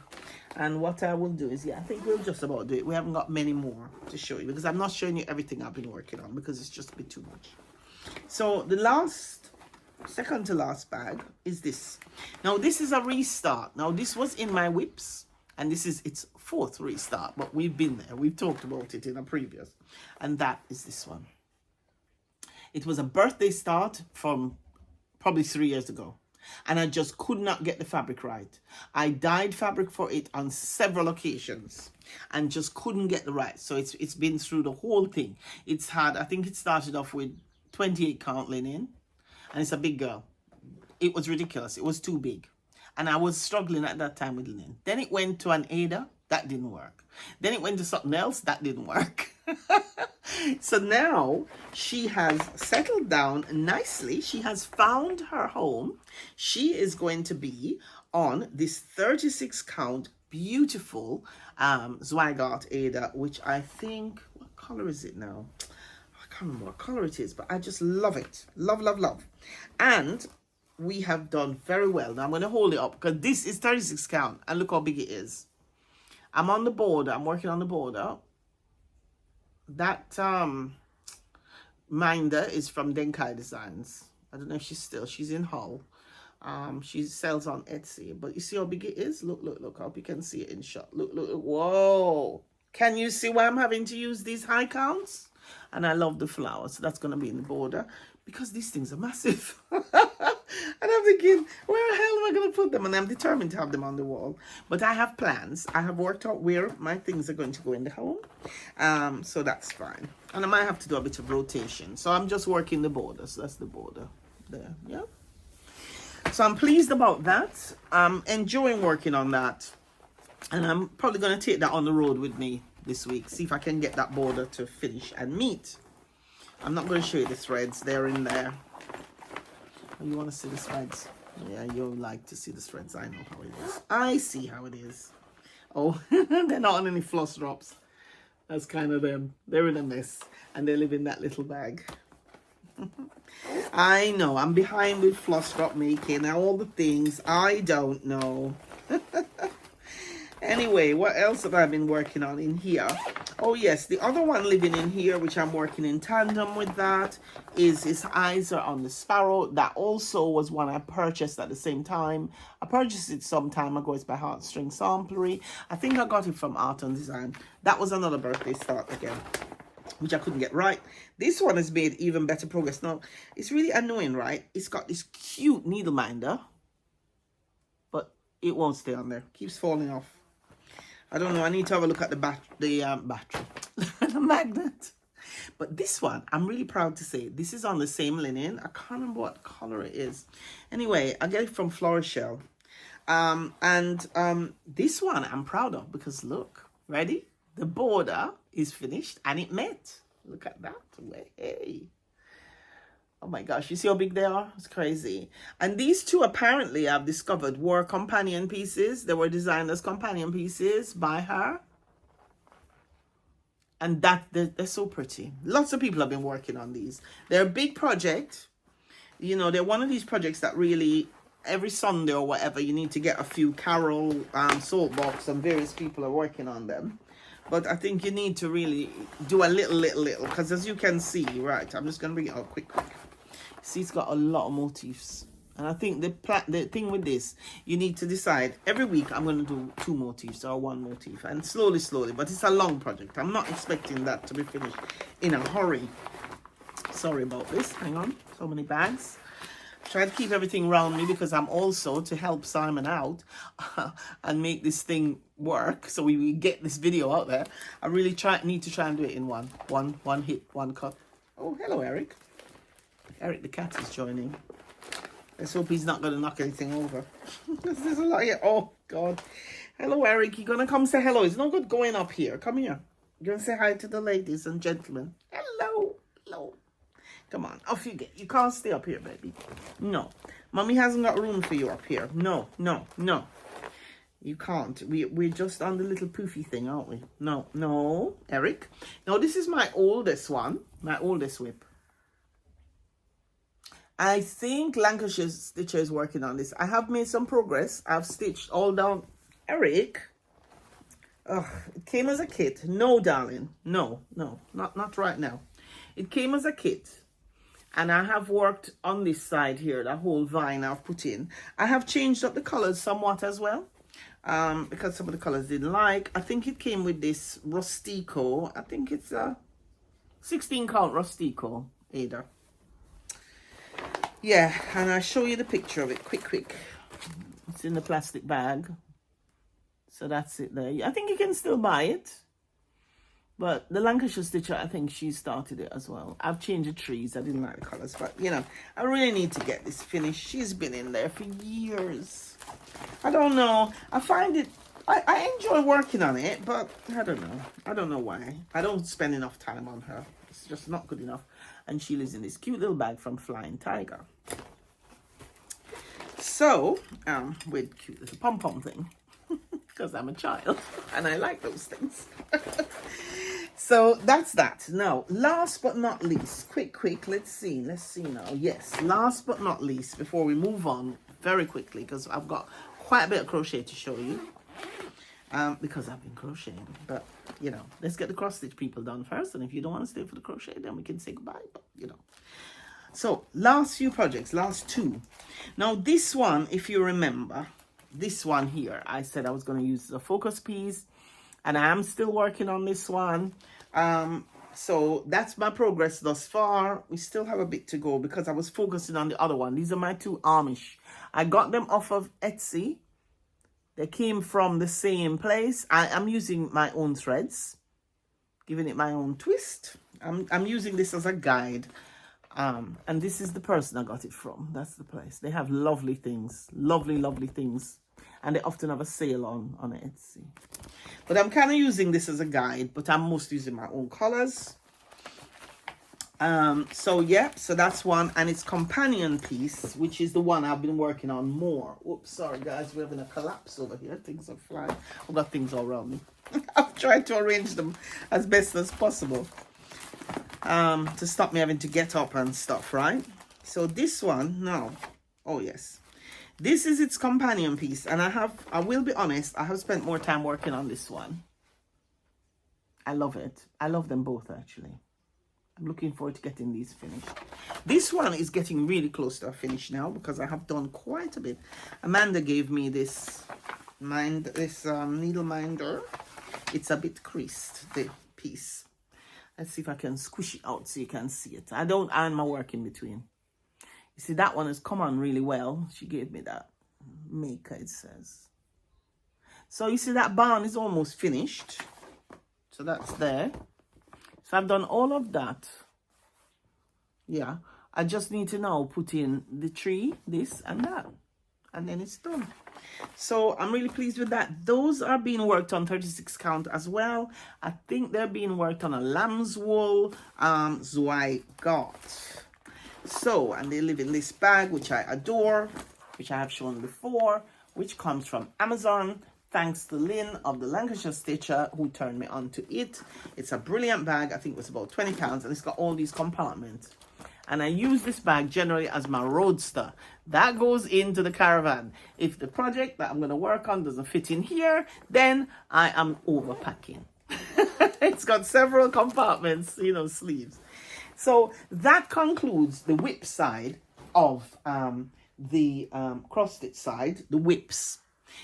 And what I will do is, yeah, I think we'll just about do it. We haven't got many more to show you because I'm not showing you everything I've been working on because it's just a bit too much. So the second to last bag is this. Now this is a restart. Now this was in my whips and this is its fourth restart, but we've been there. We've talked about it in a previous. And that is this one. It was a birthday start from probably 3 years ago. And I just could not get the fabric right. I dyed fabric for it on several occasions and just couldn't get the right. So it's been through the whole thing. It's had, I think it started off with 28 count linen and it's a big girl. It was ridiculous. It was too big. And I was struggling at that time with linen. Then it went to an Ada. That didn't work. Then it went to something else. That didn't work. So now she has settled down nicely. She has found her home. She is going to be on this 36 count beautiful Zweigart Ada, which I think, what color is it now? I can't remember what color it is, but I just love it. Love. And we have done very well. Now I'm going to hold it up because this is 36 count and look how big it is. I'm on the border. I'm working on the border. That minder is from Denkai Designs. I don't know if she's in Hull. She sells on Etsy, but you see how big it is? Look, look, look. I hope you can see it in shot. Look, look, look. Whoa. Can you see why I'm having to use these high counts? And I love the flowers. So that's going to be in the border because these things are massive. And I'm thinking, where the hell am I going to put them? And I'm determined to have them on the wall. But I have plans. I have worked out where my things are going to go in the home. So that's fine. And I might have to do a bit of rotation. So I'm just working the border. So that's the border there. Yeah. So I'm pleased about that. I'm enjoying working on that. And I'm probably going to take that on the road with me this week. See if I can get that border to finish and meet. I'm not going to show you the threads. They're in there. Oh, you want to see the threads? Yeah, you'll like to see the threads. I know how it is. I see how it is. Oh, they're not on any floss drops. That's kind of them. They're in a mess. And they live in that little bag. I know. I'm behind with floss drop making. All the things. I don't know. Anyway, what else have I been working on in here? Oh yes, the other one living in here, which I'm working in tandem with that, is his eyes are on the sparrow. That also was one I purchased at the same time. I purchased it some time ago. It's by Heartstring Samplery. I think I got it from Art and Design. That was another birthday start again, which I couldn't get right. This one has made even better progress. Now, it's really annoying, right? It's got this cute needle minder, but it won't stay on there. Keeps falling off. I don't know. I need to have a look at the battery, the magnet. But this one, I'm really proud to say, this is on the same linen. I can't remember what color it is. Anyway, I get it from Florishell. This one I'm proud of because look, ready? The border is finished and it met. Look at that. Hey. Oh my gosh, you see how big they are? It's crazy. And these two apparently I've discovered were companion pieces. They were designed as companion pieces by her. And they're so pretty. Lots of people have been working on these. They're a big project. You know, they're one of these projects that really, every Sunday or whatever, you need to get a few Carol, Salt Box, and various people are working on them. But I think you need to really do a little. Because as you can see, right, I'm just going to bring it out quick. See, it's got a lot of motifs. And I think the thing with this, you need to decide, every week I'm going to do 2 motifs or 1 motif. And slowly. But it's a long project. I'm not expecting that to be finished in a hurry. Sorry about this. Hang on. So many bags. Try to keep everything around me because I'm also to help Simon out and make this thing work so we get this video out there. I really need to try and do it in one hit, one cut. Oh, hello, Eric. Eric the cat is joining. Let's hope he's not going to knock anything over. There's a lot here. Oh, God. Hello, Eric. You're going to come say hello. It's no good going up here. Come here. You're going to say hi to the ladies and gentlemen. Hello. Hello. Come on. Off you get. You can't stay up here, baby. No. Mommy hasn't got room for you up here. No. You can't. We're just on the little poofy thing, aren't we? No. Eric. Now, this is my oldest one. My oldest whip. I think Lancashire Stitcher is working on this. I have made some progress. I've stitched all down. Eric. Ugh, it came as a kit. No, darling. No. Not right now. It came as a kit. And I have worked on this side here. That whole vine I've put in. I have changed up the colors somewhat as well. Because some of the colors didn't like. I think it came with this Rustico. I think it's a 16 count Rustico, Ada. Yeah, and I'll show you the picture of it quick. It's in the plastic bag. So that's it there. I think you can still buy it. But the Lancashire Stitcher, I think she started it as well. I've changed the trees. I didn't like the colors. But, you know, I really need to get this finished. She's been in there for years. I don't know. I find it... I enjoy working on it, but I don't know. I don't know why. I don't spend enough time on her. It's just not good enough. And she lives in this cute little bag from Flying Tiger. So, with cute little pom-pom thing. Because I'm a child. And I like those things. So, that's that. Now, last but not least. Quick. Let's see now. Yes, last but not least. Before we move on very quickly. Because I've got quite a bit of crochet to show you. because I've been crocheting. But, you know, let's get the cross stitch people done first. And if you don't want to stay for the crochet, then we can say goodbye. But, you know. So, last few projects, last two. Now, this one, if you remember, this one here, I said I was going to use the focus piece. And I am still working on this one. So that's my progress thus far. We still have a bit to go because I was focusing on the other one. These are my two Amish. I got them off of Etsy. They came from the same place. I'm using my own threads, giving it my own twist. I'm using this as a guide. And this is the person I got it from. That's the place. They have lovely things. Lovely, lovely things. And they often have a sale on Etsy. But I'm kind of using this as a guide, but I'm mostly using my own colors. So yeah, so that's one. And it's companion piece, which is the one I've been working on more. Oops, sorry guys, we're having a collapse over here. Things are flying. I've got things all around me. I've tried to arrange them as best as possible. To stop me having to get up and stuff, right? So this one now, oh yes. This is its companion piece, and I will be honest, I have spent more time working on this one. I love it. I love them both, actually. I'm looking forward to getting these finished. This one is getting really close to a finish now because I have done quite a bit. Amanda gave me this needle minder. It's a bit creased, the piece. Let's see if I can squish it out so you can see it. I don't iron my work in between. You see, that one has come on really well. She gave me that maker, it says. So you see that barn is almost finished. So that's there. So I've done all of that. Yeah. I just need to now put in the tree, this and that. And then it's done. So I'm really pleased with that. Those are being worked on 36 count as well. I think they're being worked on a lamb's wool. So I got. So, and they live in this bag, which I adore, which I have shown before, which comes from Amazon. Thanks to Lynn of the Lancashire Stitcher who turned me on to it. It's a brilliant bag. I think it was about 20 pounds, and it's got all these compartments. And I use this bag generally as my roadster. That goes into the caravan. If the project that I'm going to work on doesn't fit in here, then I am overpacking. It's got several compartments, you know, sleeves. So that concludes the whip side of the cross stitch side, the whips.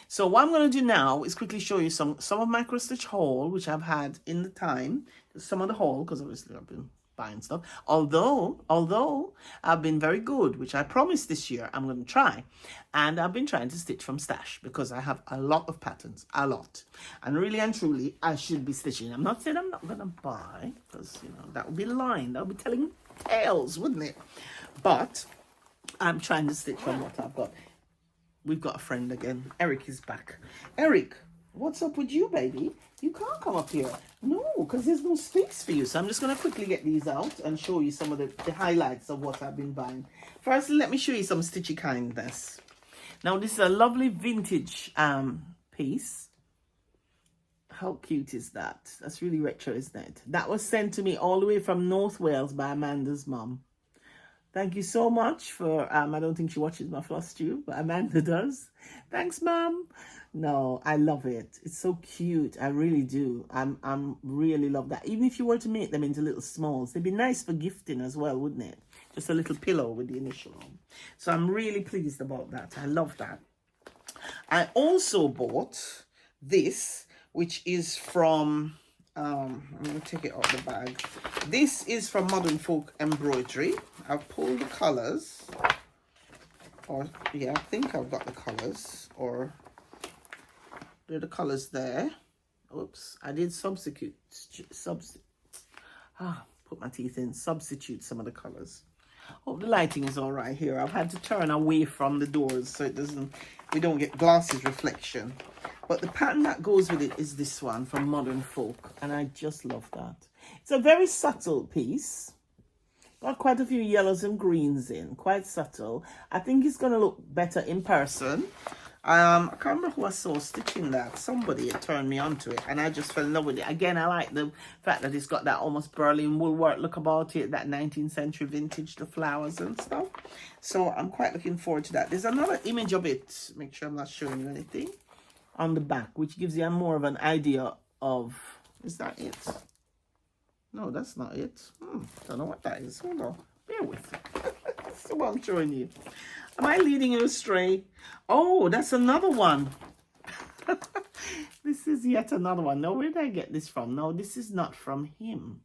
So what I'm going to do now is quickly show you some of my cross stitch haul, which I've had in the time. Some of the haul, because obviously I've been buying stuff. Although I've been very good, which I promised this year I'm going to try. And I've been trying to stitch from stash because I have a lot of patterns, a lot. And really and truly, I should be stitching. I'm not saying I'm not going to buy because, you know, that would be lying. That would be telling tales, wouldn't it? But I'm trying to stitch from what I've got. We've got a friend again. Eric is back. Eric, what's up with you, baby? You can't come up here. No, because there's no space for you. So I'm just going to quickly get these out and show you some of the highlights of what I've been buying. First, let me show you some stitchy kindness. Now, this is a lovely vintage piece. How cute is that? That's really retro, isn't it? That was sent to me all the way from North Wales by Amanda's mum. Thank you so much for, I don't think she watches my Flosstube, but Amanda does. Thanks, Mum. No, I love it. It's so cute. I really do. I'm really love that. Even if you were to make them into little smalls, they'd be nice for gifting as well, wouldn't it? Just a little pillow with the initial on. So I'm really pleased about that. I love that. I also bought this, which is from, I'm going to take it out of the bag. This is from Modern Folk Embroidery. I've pulled the colors. Or, yeah, I think I've got the colors. Or, there are the colors there. Oops, I did substitute some of the colors. Hope the lighting is all right here. I've had to turn away from the doors so we don't get glasses reflection. But the pattern that goes with it is this one from Modern Folk, and I just love that. It's a very subtle piece. Got quite a few yellows and greens in, quite subtle. I think it's going to look better in person. I can't remember who I saw stitching that. Somebody had turned me onto it, and I just fell in love with it. Again, I like the fact that it's got that almost Berlin wool work look about it, that 19th century vintage, the flowers and stuff. So I'm quite looking forward to that. There's another image of it. Make sure I'm not showing you anything. on the back, which gives you more of an idea of, is that it? No, that's not it. Don't know what that is. Hold on. Bear with me. That's what I'm showing you. Am I leading you astray? Oh, that's another one. This is yet another one. Now, where did I get this from? No, this is not from him.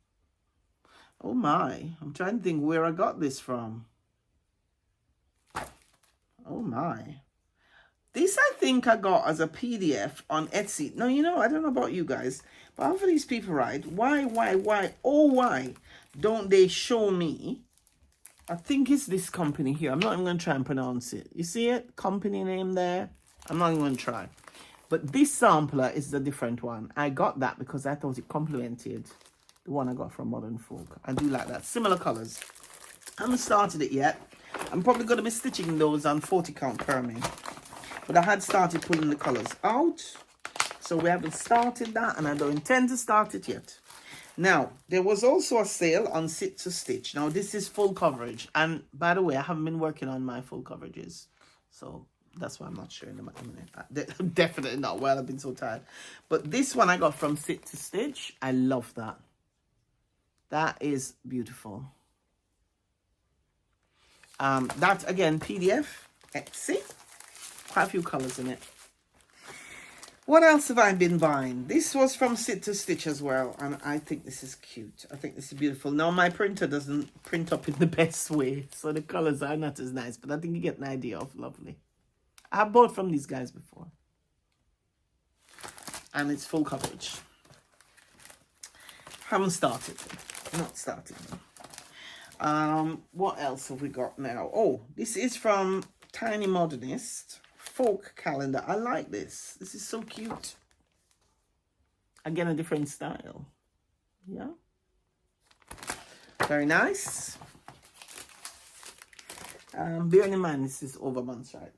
Oh my. I'm trying to think where I got this from. Oh my. This I think I got as a PDF on Etsy. Now, you know, I don't know about you guys, but half of these people, right? Why, oh, why don't they show me? I think it's this company here. I'm not even going to try and pronounce it. You see it? Company name there. I'm not even going to try. But this sampler is the different one. I got that because I thought it complemented the one I got from Modern Folk. I do like that. Similar colors. I haven't started it yet. I'm probably going to be stitching those on 40 count per me. But I had started pulling the colors out. So we haven't started that, and I don't intend to start it yet. Now, there was also a sale on Sit to Stitch. Now, this is full coverage. And by the way, I haven't been working on my full coverages. So that's why I'm not showing them at the minute. Definitely not while I've been so tired. But this one I got from Sit to Stitch. I love that. That is beautiful. That, again, PDF, Etsy. Quite a few colors in it. What else have I been buying? This was from Sit to Stitch as well, and I think this is cute. I think this is beautiful. Now, my printer doesn't print up in the best way, so the colors are not as nice, but I think you get an idea of lovely. I bought from these guys before. And it's full coverage. Haven't started. Not started. What else have we got now? Oh, this is from Tiny Modernist. Folk calendar. I like this. This is so cute. Again, a different style. Yeah. Very nice. Bearing in mind, this is over months, right?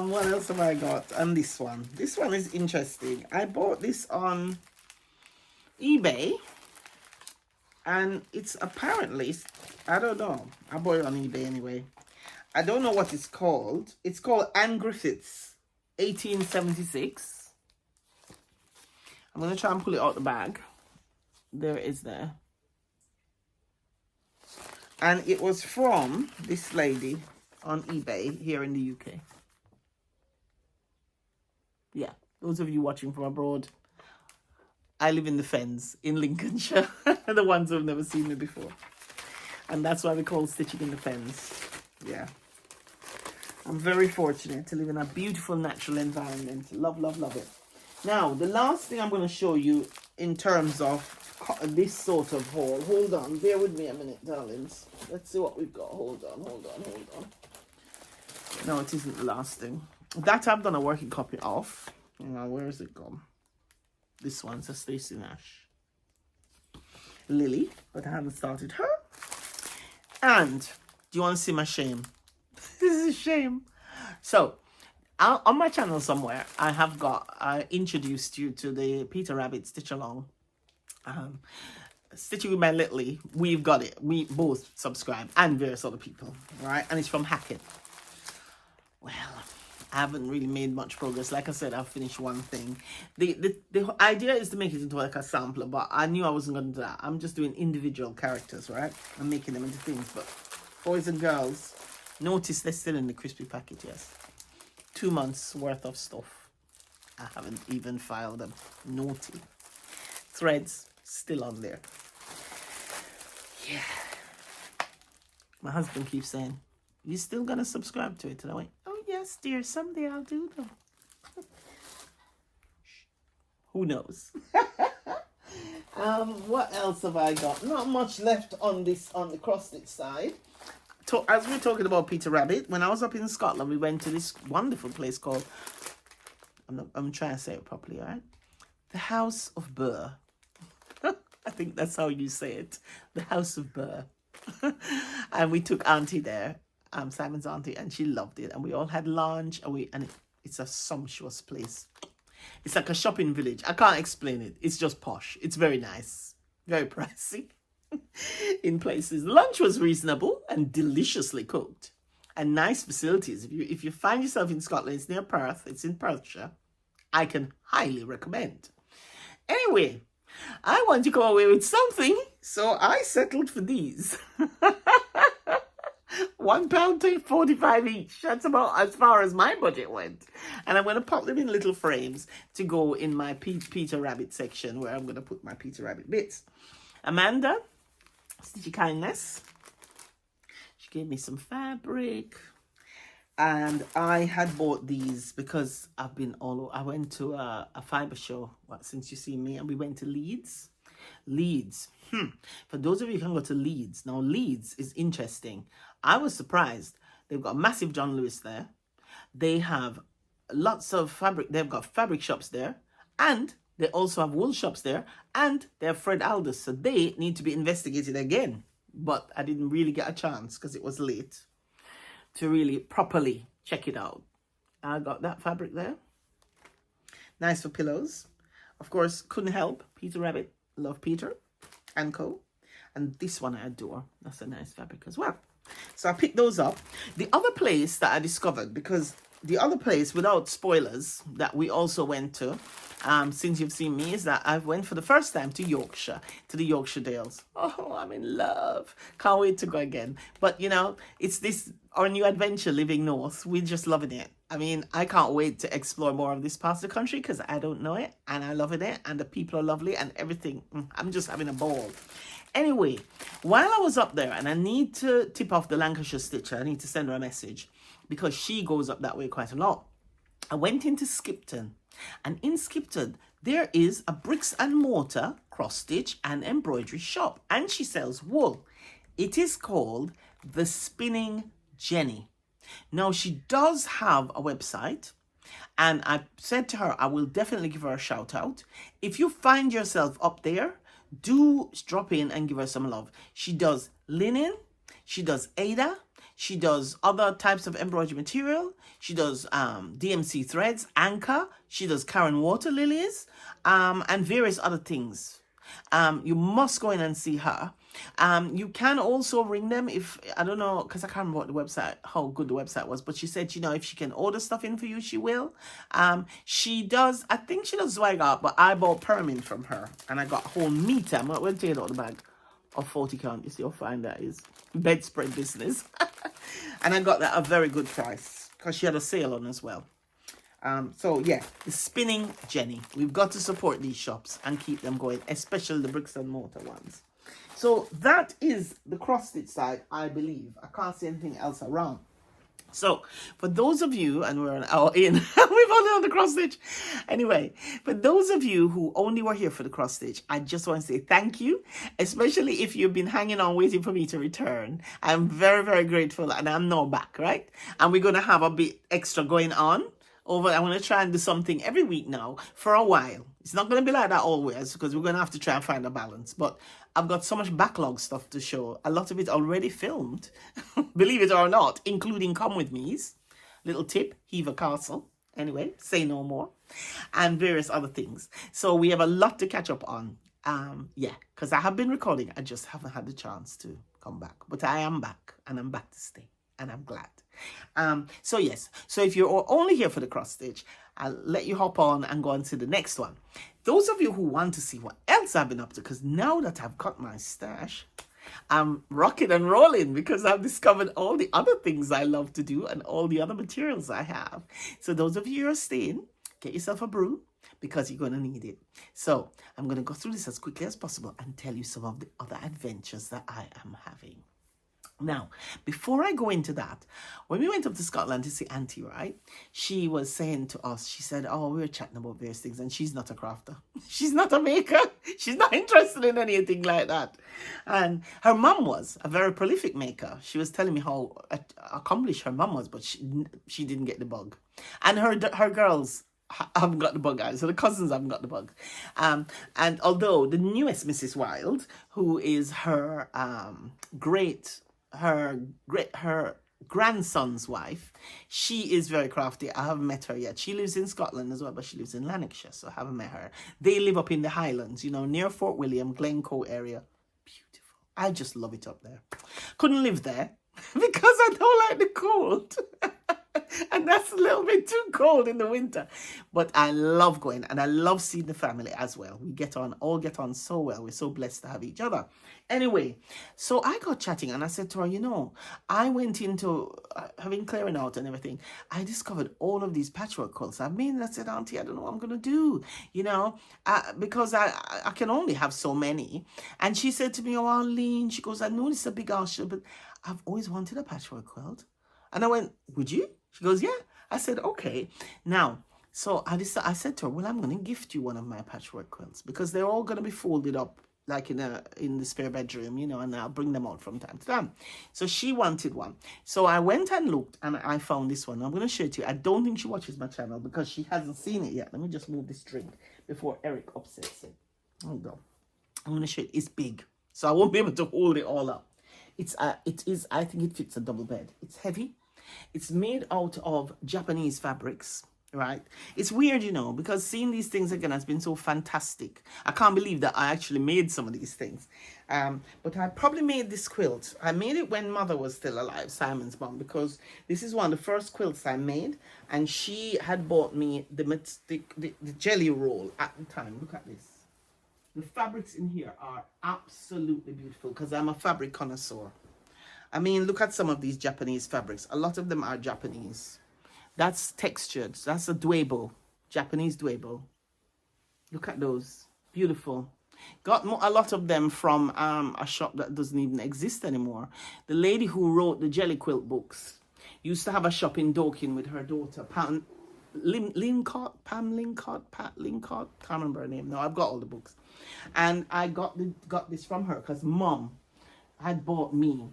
What else have I got? And this one. This one is interesting. I bought this on eBay. And it's apparently, I don't know. I bought it on eBay anyway. I don't know what it's called. It's called Anne Griffiths 1876. I'm going to try and pull it out the bag. There it is there. And it was from this lady on eBay here in the UK. Yeah, those of you watching from abroad, I live in the Fens in Lincolnshire. The ones who have never seen me before. And that's why we call Stitching in the Fens. Yeah. I'm very fortunate to live in a beautiful natural environment. Love, love, love it. Now, the last thing I'm going to show you in terms of this sort of haul. Hold on. Bear with me a minute, darlings. Let's see what we've got. Hold on. No, it isn't the last thing. That I've done a working copy of. Now, where has it gone? This one's a Stacey Nash. Lily, but I haven't started her. And, do you want to see my shame? This is a shame. So, on my channel somewhere, I introduced you to the Peter Rabbit Stitch Along. Stitching with my Little, we've got it. We both subscribe, and various other people, right? And it's from Hackett. Well, I haven't really made much progress. Like I said, I've finished one thing. The idea is to make it into like a sampler, but I knew I wasn't going to do that. I'm just doing individual characters, right? I'm making them into things. But boys and girls, notice they're still in the crispy packet, yes. 2 months worth of stuff. I haven't even filed them. Naughty. Threads still on there. Yeah. My husband keeps saying, you still gonna subscribe to it? And I went, oh yes, dear, someday I'll do them. Who knows? What else have I got? Not much left on the cross-stitch side. As we're talking about Peter Rabbit, when I was up in Scotland, we went to this wonderful place called, I'm trying to say it properly, all right? The House of Burr. I think that's how you say it. The House of Burr. And we took Auntie there, Simon's auntie, and she loved it. And we all had lunch, and it's a sumptuous place. It's like a shopping village. I can't explain it. It's just posh. It's very nice. Very pricey in places. Lunch was reasonable and deliciously cooked. and nice facilities. If you find yourself in Scotland, it's near Perth, it's in Perthshire, I can highly recommend. Anyway, I want to go away with something, so I settled for these. £1.45 each. That's about as far as my budget went. And I'm going to pop them in little frames to go in my Peter Rabbit section, where I'm going to put my Peter Rabbit bits. Amanda, Stitchy Kindness, she gave me some fabric. And I had bought these because I've been I went to a fiber show, since you see me, and we went to Leeds. For those of you who can go to Leeds. Now, Leeds is interesting. I was surprised. They've got a massive John Lewis there. They have lots of fabric. They've got fabric shops there. And they also have wool shops there. And they have Fred Aldous. So they need to be investigated again. But I didn't really get a chance because it was late to really properly check it out. I got that fabric there. Nice for pillows. Of course, couldn't help. Peter Rabbit. Love Peter and Co. And this one I adore. That's a nice fabric as well. So I picked those up. The other place that I discovered, because the other place, without spoilers, that we also went to, since you've seen me, is that I went for the first time to Yorkshire, to the Yorkshire Dales. Oh, I'm in love. Can't wait to go again. But, you know, it's our new adventure living north. We're just loving it. I mean, I can't wait to explore more of this part of the country because I don't know it and I love it and the people are lovely and everything. I'm just having a ball. Anyway, while I was up there, and I need to tip off the Lancashire Stitcher, I need to send her a message because she goes up that way quite a lot. I went into Skipton, and in Skipton, there is a bricks and mortar cross stitch and embroidery shop, and she sells wool. It is called The Spinning Jenny. Now, she does have a website, and I said to her, I will definitely give her a shout out. If you find yourself up there, do drop in and give her some love. She does linen, she does Ada, she does other types of embroidery material, she does DMC threads, anchor, she does Karen water lilies, and various other things. You must go in and see her. You can also ring them if, I don't know, because I can't remember what the website, how good the website was, but she said, you know, if she can order stuff in for you, she will. She does, I think she does Zwag Art, but I bought Permin from her, and I got a whole meter. I'm going to take it out of the bag of 40 count. You see how fine that is. Bedspread business. And I got that at a very good price, because she had a sale on as well. So yeah, the Spinning Jenny. We've got to support these shops and keep them going, especially the bricks and mortar ones. So that is the cross stitch side, I believe. I can't see anything else around. So for those of you, and we're an hour in, we've only done the cross stitch. Anyway, for those of you who only were here for the cross stitch, I just want to say thank you, especially if you've been hanging on waiting for me to return. I'm very, very grateful, and I'm now back, right? And we're going to have a bit extra going on. I'm going to try and do something every week now for a while. It's not going to be like that always because we're going to have to try and find a balance. But I've got so much backlog stuff to show. A lot of it already filmed, believe it or not, including Come With Me's, Little Tip, Hever Castle, anyway, Say No More, and various other things. So we have a lot to catch up on. Yeah, because I have been recording. I just haven't had the chance to come back. But I am back, and I'm back to stay, and I'm glad. So yes, so if you're only here for the cross stitch, I'll let you hop on and go on to the next one. Those of you who want to see what else I've been up to, because now that I've got my stash, I'm rocking and rolling because I've discovered all the other things I love to do and all the other materials I have. So those of you who are staying, get yourself a brew because you're going to need it. So I'm going to go through this as quickly as possible and tell you some of the other adventures that I am having. Now, before I go into that, when we went up to Scotland to see Auntie, right, she was saying to us, she said, oh, we were chatting about various things, and she's not a crafter. She's not a maker. She's not interested in anything like that. And her mum was a very prolific maker. She was telling me how accomplished her mum was, but she didn't get the bug. And her girls haven't got the bug either, so the cousins haven't got the bug. And although the newest Mrs. Wilde, who is her her grandson's wife, she is very crafty. I haven't met her yet. She lives in Scotland as well, but she lives in Lanarkshire, so I haven't met her. They live up in the Highlands, you know, near Fort William, Glencoe area. Beautiful. I just love it up there. Couldn't live there, because I don't like the cold. And that's a little bit too cold in the winter. But I love going, and I love seeing the family as well. We all get on so well. We're so blessed to have each other. Anyway, so I got chatting and I said to her, I went into having clearing out and everything. I discovered all of these patchwork quilts I've made. And I said, Auntie, I don't know what I'm going to do, because I can only have so many. And she said to me, oh, Arlene, she goes, I know this is a big ask, but I've always wanted a patchwork quilt. And I went, would you? She goes, yeah. I said, okay. Now, so I said to her, well, I'm going to gift you one of my patchwork quilts because they're all going to be folded up like in the spare bedroom, and I'll bring them out from time to time. So she wanted one. So I went and looked and I found this one. I'm going to show it to you. I don't think she watches my channel because she hasn't seen it yet. Let me just move this drink before Eric upsets it. Hold on. I'm going to show it. It's big, so I won't be able to hold it all up. I think it fits a double bed. It's heavy. It's made out of Japanese fabrics, right? It's weird, because seeing these things again has been so fantastic. I can't believe that I actually made some of these things. But I probably made this quilt. I made it when Mother was still alive, Simon's mom, because this is one of the first quilts I made. And she had bought me the jelly roll at the time. Look at this. The fabrics in here are absolutely beautiful because I'm a fabric connoisseur. I mean, look at some of these Japanese fabrics. A lot of them are Japanese. That's textured. That's a duebo, Japanese duebo. Look at those. Beautiful. Got a lot of them from a shop that doesn't even exist anymore. The lady who wrote the Jelly Quilt books used to have a shop in Dorking with her daughter, Pam Lincott, Pat Lincott. Can't remember her name. No, I've got all the books. And I got this from her because Mom had bought me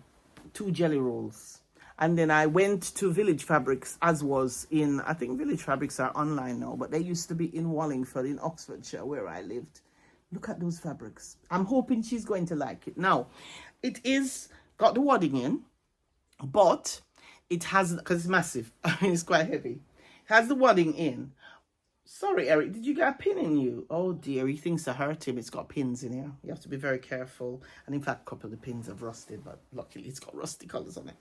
2 jelly rolls. And then I went to Village Fabrics, as was in, I think Village Fabrics are online now, but they used to be in Wallingford in Oxfordshire where I lived. Look at those fabrics. I'm hoping she's going to like it. Now, it is got the wadding in, but it has, because it's massive. I mean, it's quite heavy. It has the wadding in. Sorry, Eric, did you get a pin in you? Oh dear, he thinks I hurt him. It's got pins in here. You have to be very careful. And in fact, a couple of the pins have rusted, but luckily it's got rusty colours on it.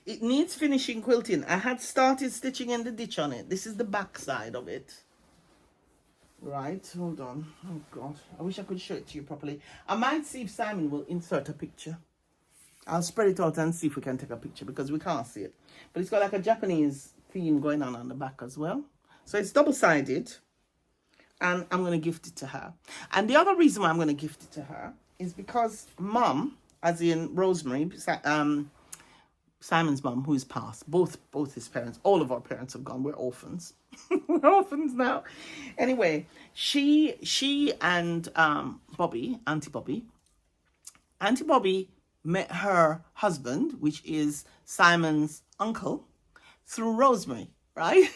It needs finishing quilting. I had started stitching in the ditch on it. This is the back side of it. Right, hold on. Oh God, I wish I could show it to you properly. I might see if Simon will insert a picture. I'll spread it out and see if we can take a picture because we can't see it. But it's got like a Japanese theme going on the back as well. So it's double-sided, and I'm going to gift it to her. And the other reason why I'm going to gift it to her is because Mum, as in Rosemary, Simon's mum, who's passed, both his parents, all of our parents have gone. We're orphans. We're orphans now. Anyway, she and Bobby, Auntie Bobby met her husband, which is Simon's uncle, through Rosemary. Right?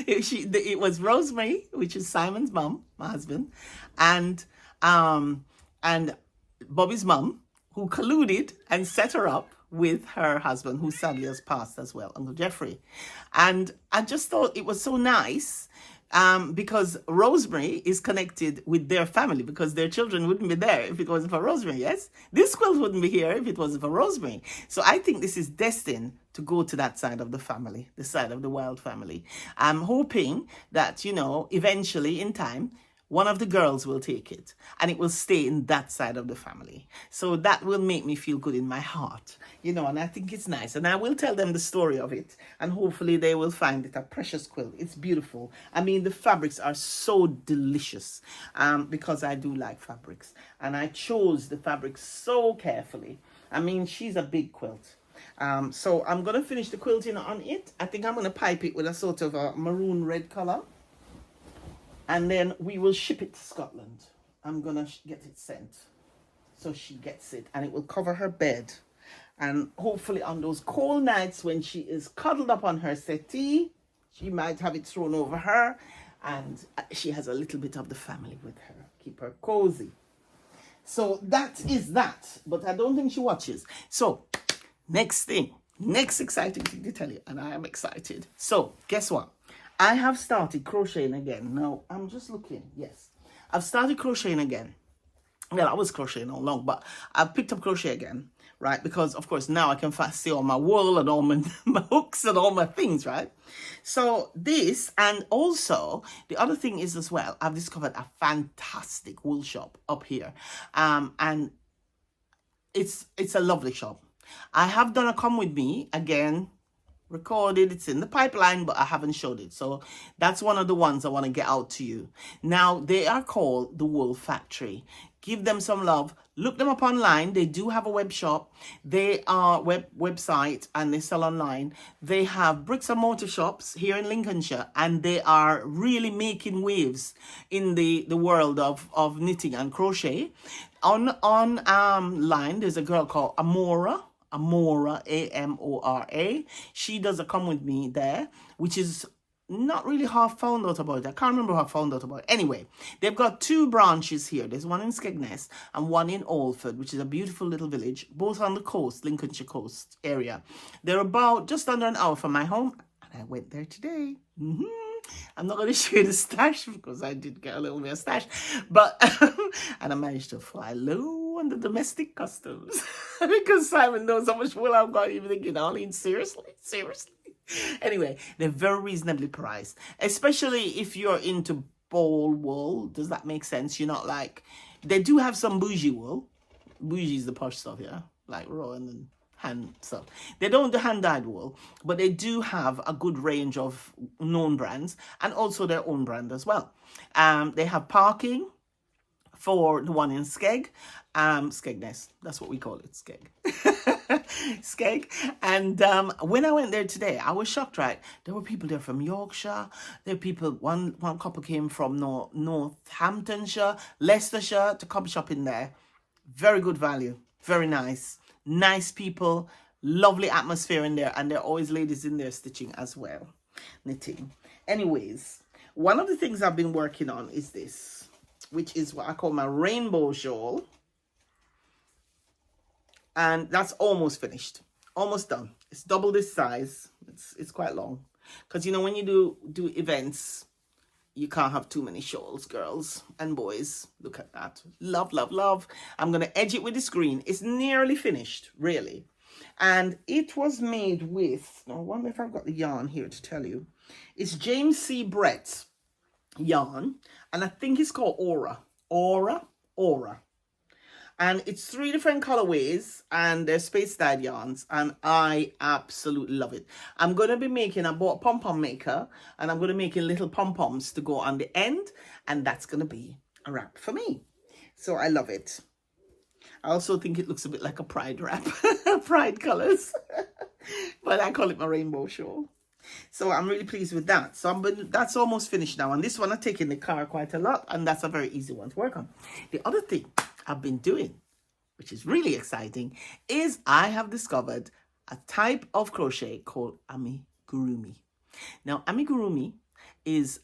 It was Rosemary, which is Simon's mum, my husband, and Bobby's mum, who colluded and set her up with her husband, who sadly has passed as well, Uncle Jeffrey. And I just thought it was so nice because Rosemary is connected with their family because their children wouldn't be there if it wasn't for Rosemary, yes? This quilt wouldn't be here if it wasn't for Rosemary. So I think this is destined to go to that side of the family, the side of the Wild family. I'm hoping that, eventually in time, one of the girls will take it and it will stay in that side of the family. So that will make me feel good in my heart, and I think it's nice. And I will tell them the story of it and hopefully they will find it a precious quilt. It's beautiful. I mean, the fabrics are so delicious because I do like fabrics. And I chose the fabrics so carefully. I mean, she's a big quilt. So I'm going to finish the quilting on it. I think I'm going to pipe it with a sort of a maroon red color. And then we will ship it to Scotland. I'm going to get it sent. So she gets it. And it will cover her bed. And hopefully on those cold nights when she is cuddled up on her settee, she might have it thrown over her. And she has a little bit of the family with her. Keep her cozy. So that is that. But I don't think she watches. So next exciting thing to tell you. And I am excited. So guess what? I have started crocheting again. Now, I'm just looking. Yes, I've started crocheting again. Well, I was crocheting all along, but I picked up crochet again, right? Because of course now I can see all my wool and all my, my hooks and all my things, right? So this, and also the other thing is as well, I've discovered a fantastic wool shop up here, and it's a lovely shop. I have done a come with me again, recorded, it's in the pipeline, but I haven't showed it, so that's one of the ones I want to get out to you. Now they are called the Wool Factory. Give them some love, look them up online. They do have a web shop, they are website, and they sell online. They have bricks and mortar shops here in Lincolnshire, and they are really making waves in the world of knitting and crochet. On line there's a girl called Amora, Amora. She does a come with me there, which is not really how I found out about it. I can't remember how I found out about it. Anyway, they've got two branches here. There's one in Skegness and one in Alford, which is a beautiful little village, both on the coast, Lincolnshire coast area. They're about just under an hour from my home, and I went there today. I'm not going to show you the stash because I did get a little bit of stash, but and I managed to fly low on the domestic customs because Simon knows how much wool I've got. Even thinking, Arlene, seriously. Anyway, they're very reasonably priced, especially if you're into ball wool. Does that make sense? You're not like, they do have some bougie wool. Bougie is the posh stuff, yeah, like Rowan and hand stuff. They don't do hand-dyed wool, but they do have a good range of known brands and also their own brand as well. They have parking for the one in Skegness. That's what we call it, Skeg. Skeg. And when I went there today, I was shocked, right? There were people there from Yorkshire. There were people, one couple came from Northamptonshire, Leicestershire to come shop in there. Very good value. Very nice. Nice people. Lovely atmosphere in there. And there are always ladies in there stitching as well. Knitting. Anyways, one of the things I've been working on is this, which is what I call my rainbow shawl. And that's almost finished, almost done. It's double this size. It's quite long, because you know when you do events, you can't have too many shawls, girls and boys. Look at that. Love. I'm gonna edge it with this green. It's nearly finished, really. And it was made with, I wonder if I've got the yarn here to tell you. It's James C. Brett's yarn, and I think it's called Aura. And it's 3 different colorways, and they're space-dyed yarns, and I absolutely love it. I'm going to be making, I bought a pom-pom maker, and I'm going to be making little pom-poms to go on the end, and that's going to be a wrap for me. So I love it. I also think it looks a bit like a pride wrap, pride colors, but I call it my rainbow shawl. So I'm really pleased with that. So that's almost finished now, and this one I take in the car quite a lot, and that's a very easy one to work on. The other thing I've been doing, which is really exciting, is I have discovered a type of crochet called amigurumi. Now, amigurumi is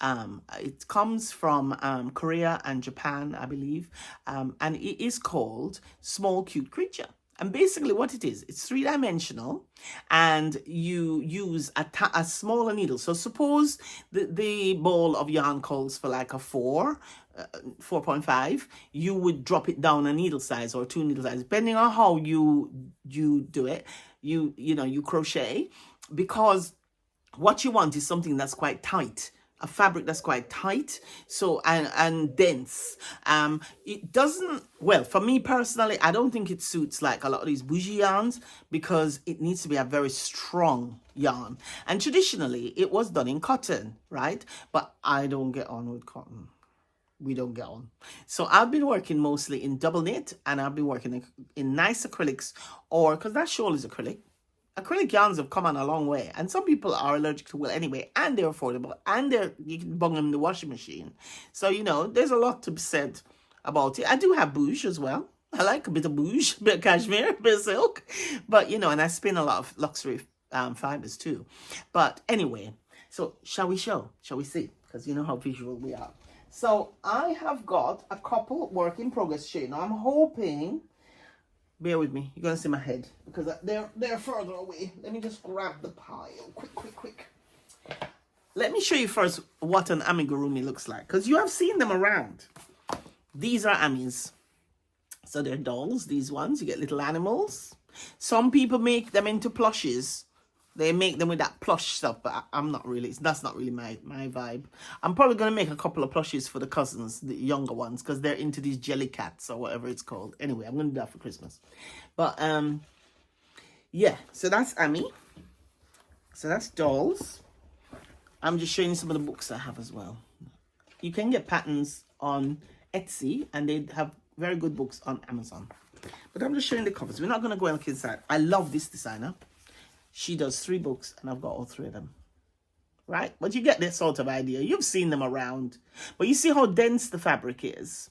it comes from Korea and Japan, I believe, and it is called small cute creature. And basically what it is, it's 3-dimensional, and you use a smaller needle. So suppose the ball of yarn calls for like a 4.5, you would drop it down a needle size or 2 needle size, depending on how you do it. You crochet, because what you want is something that's quite tight. A fabric that's quite tight, so and dense. It doesn't, well, for me personally, I don't think it suits like a lot of these bougie yarns, because it needs to be a very strong yarn, and traditionally it was done in cotton, right? But I don't get on with cotton. We don't get on. So I've been working mostly in double knit, and I've been working in nice acrylics, or because that shawl is acrylic. Acrylic yarns have come on a long way, and some people are allergic to wool anyway, and they're affordable, and you can bung them in the washing machine. So, you know, there's a lot to be said about it. I do have bouge as well. I like a bit of bouge, a bit of cashmere, a bit of silk, but, you know, and I spin a lot of luxury fibers too. But anyway, so shall we see? Because you know how visual we are. So I have got a couple work in progress shade. Now I'm hoping, bear with me, you're gonna see my head because they're further away. Let me just grab the pile. Quick. Let me show you first what an amigurumi looks like, because you have seen them around. These are amis. So they're dolls, these ones. You get little animals. Some people make them into plushes. They make them with that plush stuff, but I'm not really, that's not really my vibe. I'm probably going to make a couple of plushes for the cousins, the younger ones, because they're into these jelly cats or whatever it's called. Anyway, I'm going to do that for Christmas. But, yeah, so that's Amy. So that's dolls. I'm just showing you some of the books I have as well. You can get patterns on Etsy, and they have very good books on Amazon. But I'm just showing the covers. We're not going to go inside. I love this designer. She does 3 books, and I've got all 3 of them. Right? But you get this sort of idea. You've seen them around. But you see how dense the fabric is.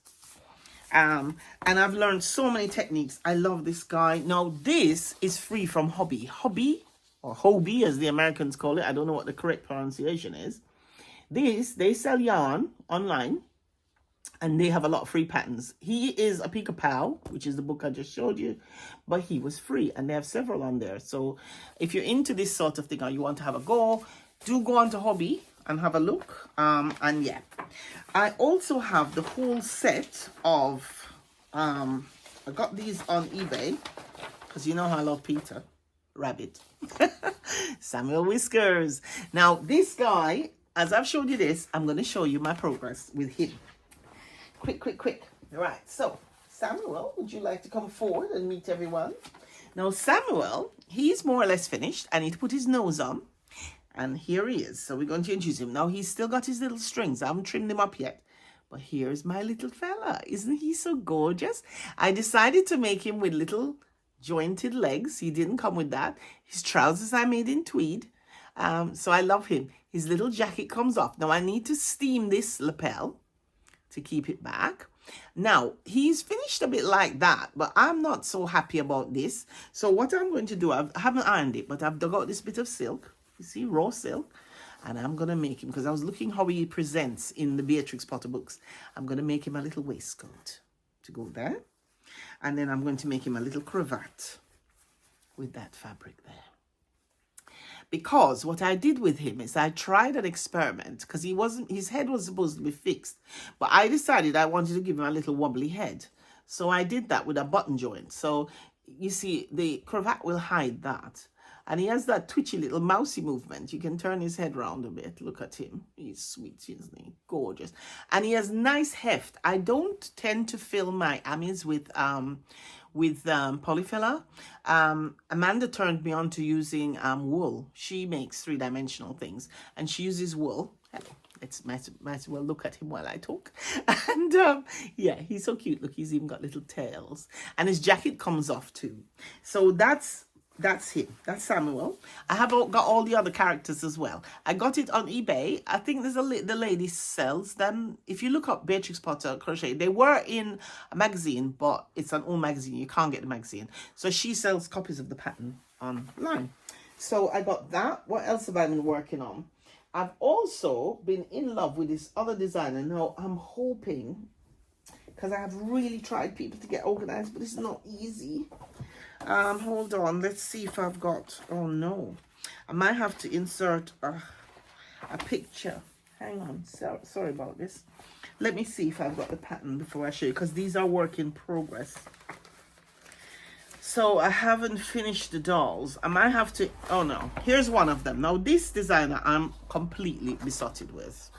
And I've learned so many techniques. I love this guy. Now, this is free from Hobby. Hobby, or Hobby as the Americans call it. I don't know what the correct pronunciation is. They sell yarn online. And they have a lot of free patterns. He is a Pick a Pal, which is the book I just showed you, but he was free, and they have several on there. So if you're into this sort of thing or you want to have a go, do go on to Hobby and have a look. And yeah, I also have the whole set of, I got these on eBay, because you know how I love Peter Rabbit. Samuel Whiskers. Now, this guy, as I've showed you this, I'm going to show you my progress with him. Quick. All right, so Samuel, would you like to come forward and meet everyone? Now, Samuel, he's more or less finished. I need to put his nose on. And here he is. So we're going to introduce him. Now, he's still got his little strings. I haven't trimmed them up yet. But here's my little fella. Isn't he so gorgeous? I decided to make him with little jointed legs. He didn't come with that. His trousers I made in tweed. So I love him. His little jacket comes off. Now, I need to steam this lapel to keep it back. Now, he's finished a bit like that, but I'm not so happy about this. So what I'm going to do, I haven't ironed it, but I've dug out this bit of silk. You see, raw silk. And I'm going to make him, because I was looking how he presents in the Beatrix Potter books. I'm going to make him a little waistcoat to go there. And then I'm going to make him a little cravat with that fabric there. Because what I did with him is I tried an experiment, because his head was supposed to be fixed, but I decided I wanted to give him a little wobbly head. So I did that with a button joint. So you see, the cravat will hide that. And he has that twitchy little mousy movement. You can turn his head round a bit. Look at him. He's sweet, isn't he? Gorgeous. And he has nice heft. I don't tend to fill my amis with polyfiller. Amanda turned me on to using wool. She makes 3-dimensional things, and she uses wool. It's might as well look at him while I talk. And yeah, he's so cute. Look, he's even got little tails, and his jacket comes off too. So that's him. That's Samuel. I have got all the other characters as well. I got it on eBay. I think there's the lady sells them. If you look up Beatrix Potter Crochet, they were in a magazine, but it's an old magazine. You can't get the magazine. So she sells copies of the pattern online. So I got that. What else have I been working on? I've also been in love with this other designer. Now, I'm hoping, because I have really tried people to get organized, but it's not easy. Hold on, let's see if I've got, oh no, I might have to insert a picture. Hang on, sorry about this. Let me see if I've got the pattern before I show you, because these are work in progress. So I haven't finished the dolls. I might have to, oh no, here's one of them. Now this designer I'm completely besotted with.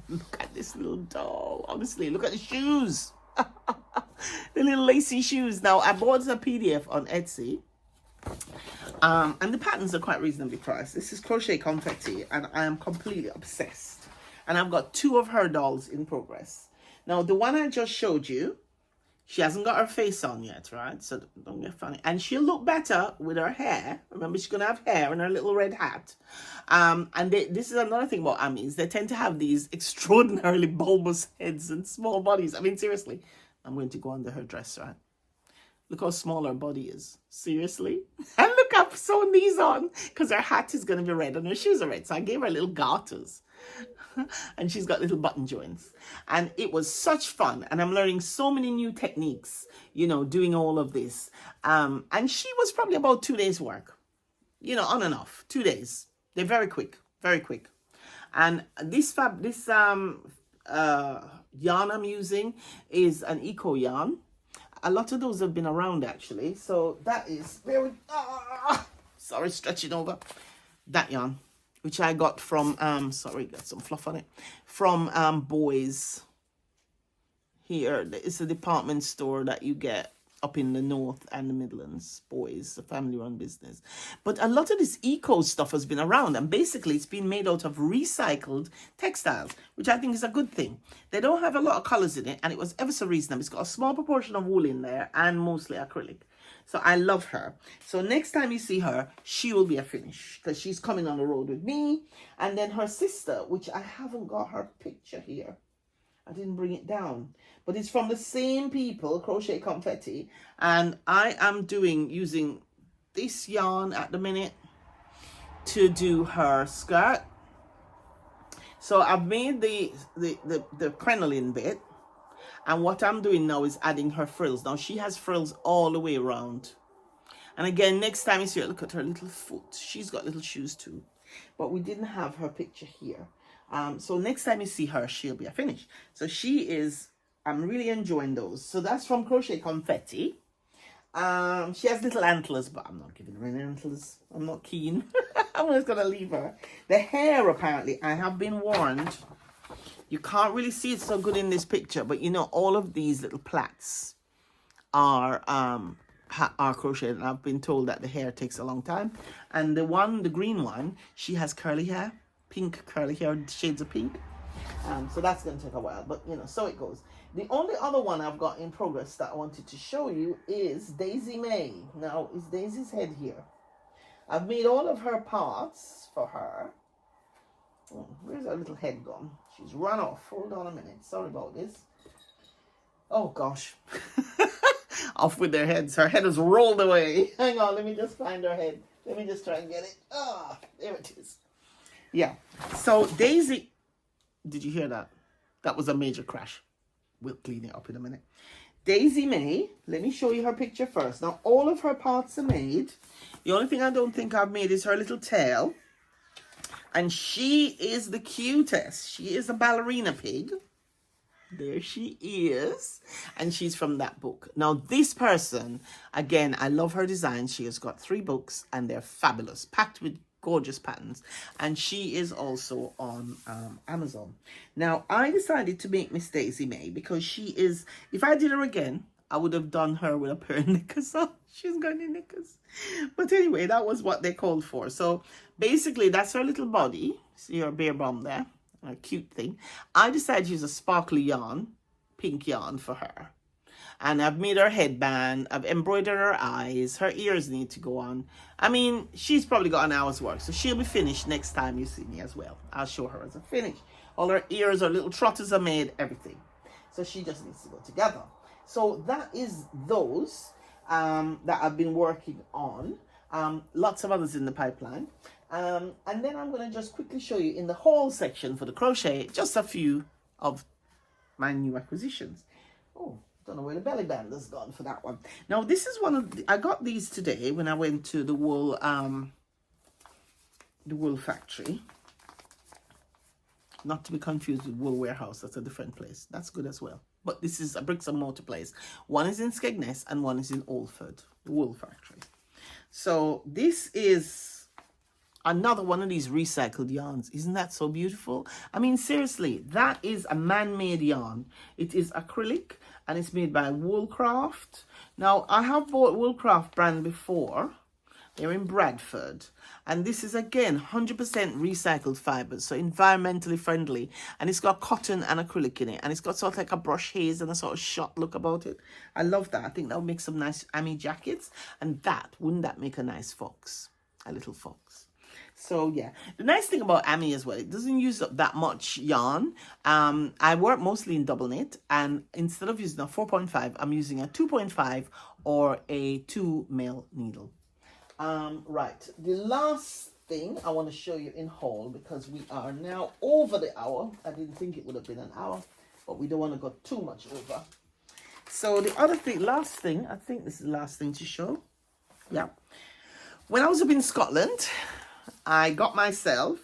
Look at this little doll, honestly, look at the shoes. The little lacy shoes. Now, I bought a PDF on Etsy. And the patterns are quite reasonably priced. This is Crochet Confetti, and I am completely obsessed. And I've got 2 of her dolls in progress. Now, the one I just showed you, she hasn't got her face on yet, right? So don't get funny. And she'll look better with her hair. Remember, she's going to have hair and her little red hat. And this is another thing about Amis. They tend to have these extraordinarily bulbous heads and small bodies. I mean, seriously. I'm going to go under her dress, right? Look how small her body is. Seriously? And look, I've sewn these on because her hat is going to be red and her shoes are red. So I gave her little garters. And she's got little button joints. And it was such fun. And I'm learning so many new techniques, you know, doing all of this. And she was probably about 2 days work. You know, on and off. 2 days. They're very quick. Very quick. And this yarn I'm using is an eco yarn. a lot of those have been around actually. So that is very, sorry, stretching over that yarn, which I got from, sorry, got some fluff on it, from Boys here. It's a department store that you get up in the North and the Midlands. Boys, a family-run business. But a lot of this eco stuff has been around, and basically it's been made out of recycled textiles, which I think is a good thing. They don't have a lot of colors in it, and it was ever so reasonable. It's got a small proportion of wool in there and mostly acrylic. So I love her. So next time you see her, she will be a finish, because she's coming on the road with me. And then her sister, which I haven't got her picture here. I didn't bring it down, but it's from the same people, Crochet Confetti, and I am using this yarn at the minute to do her skirt. So I've made the crinoline bit, and what I'm doing now is adding her frills. Now she has frills all the way around, and again, next time you see her, look at her little foot. She's got little shoes too, but we didn't have her picture here. So next time you see her, she'll be a finish. So she is, I'm really enjoying those. So that's from Crochet Confetti. She has little antlers, but I'm not giving her any antlers. I'm not keen. I'm just going to leave her. The hair, apparently, I have been warned. You can't really see it so good in this picture, but you know, all of these little plaits are crocheted. And I've been told that the hair takes a long time. And the green one, she has curly hair. Pink curly hair, shades of pink. So that's going to take a while, but you know, so it goes. The only other one I've got in progress that I wanted to show you is Daisy May. Now, is Daisy's head here? I've made all of her parts for her. Oh, where's her little head gone? She's run off. Hold on a minute. Sorry about this. Oh, gosh. Off with their heads. Her head has rolled away. Hang on, let me just find her head. Let me just try and get it. Ah, there it is. Yeah, so Daisy, did you hear that? That was a major crash. We'll clean it up in a minute. Daisy May, let me show you her picture first. Now, all of her parts are made. The only thing I don't think I've made is her little tail. And she is the cutest. She is a ballerina pig. There she is. And she's from that book. Now, this person, again, I love her design. She has got 3 books, and they're fabulous, packed with gorgeous patterns, and she is also on Amazon. Now, I decided to make Miss Daisy May because she is, if I did her again, I would have done her with a pair of knickers on. She's got any knickers. But anyway, that was what they called for. So basically, that's her little body. See her bare bum there, a cute thing. I decided to use a sparkly yarn, pink yarn for her. And I've made her headband, I've embroidered her eyes, her ears need to go on. I mean, she's probably got an hour's work, so she'll be finished next time you see me as well. I'll show her as a finish. All her ears, her little trotters are made, everything. So she just needs to go together. So that is those that I've been working on. Lots of others in the pipeline. And then I'm going to just quickly show you in the haul section for the crochet, just a few of my new acquisitions. Oh. Don't know where the belly band has gone for that one. Now, this is one of I got these today when I went to the wool factory. Not to be confused with Wool Warehouse. That's a different place. That's good as well. But this is a bricks and mortar place. One is in Skegness and one is in Oldford, the wool factory. So this is another one of these recycled yarns. Isn't that so beautiful? I mean, seriously, that is a man-made yarn. It is acrylic and it's made by Woolcraft. Now, I have bought Woolcraft brand before. They're in Bradford. And this is, again, 100% recycled fibers, so environmentally friendly. And it's got cotton and acrylic in it. And it's got sort of like a brush haze and a sort of shot look about it. I love that. I think that would make some nice Ami jackets. And that, wouldn't that make a nice fox? A little fox. So, yeah. The nice thing about Ami as well, it doesn't use up that much yarn. I work mostly in double knit. And instead of using a 4.5, I'm using a 2.5 or a 2 mil needle. Right, the last thing I want to show you in haul, because we are now over the hour. I didn't think it would have been an hour, but we don't want to go too much over. So the other thing, last thing, I think this is the last thing to show. Yeah. When I was up in Scotland, I got myself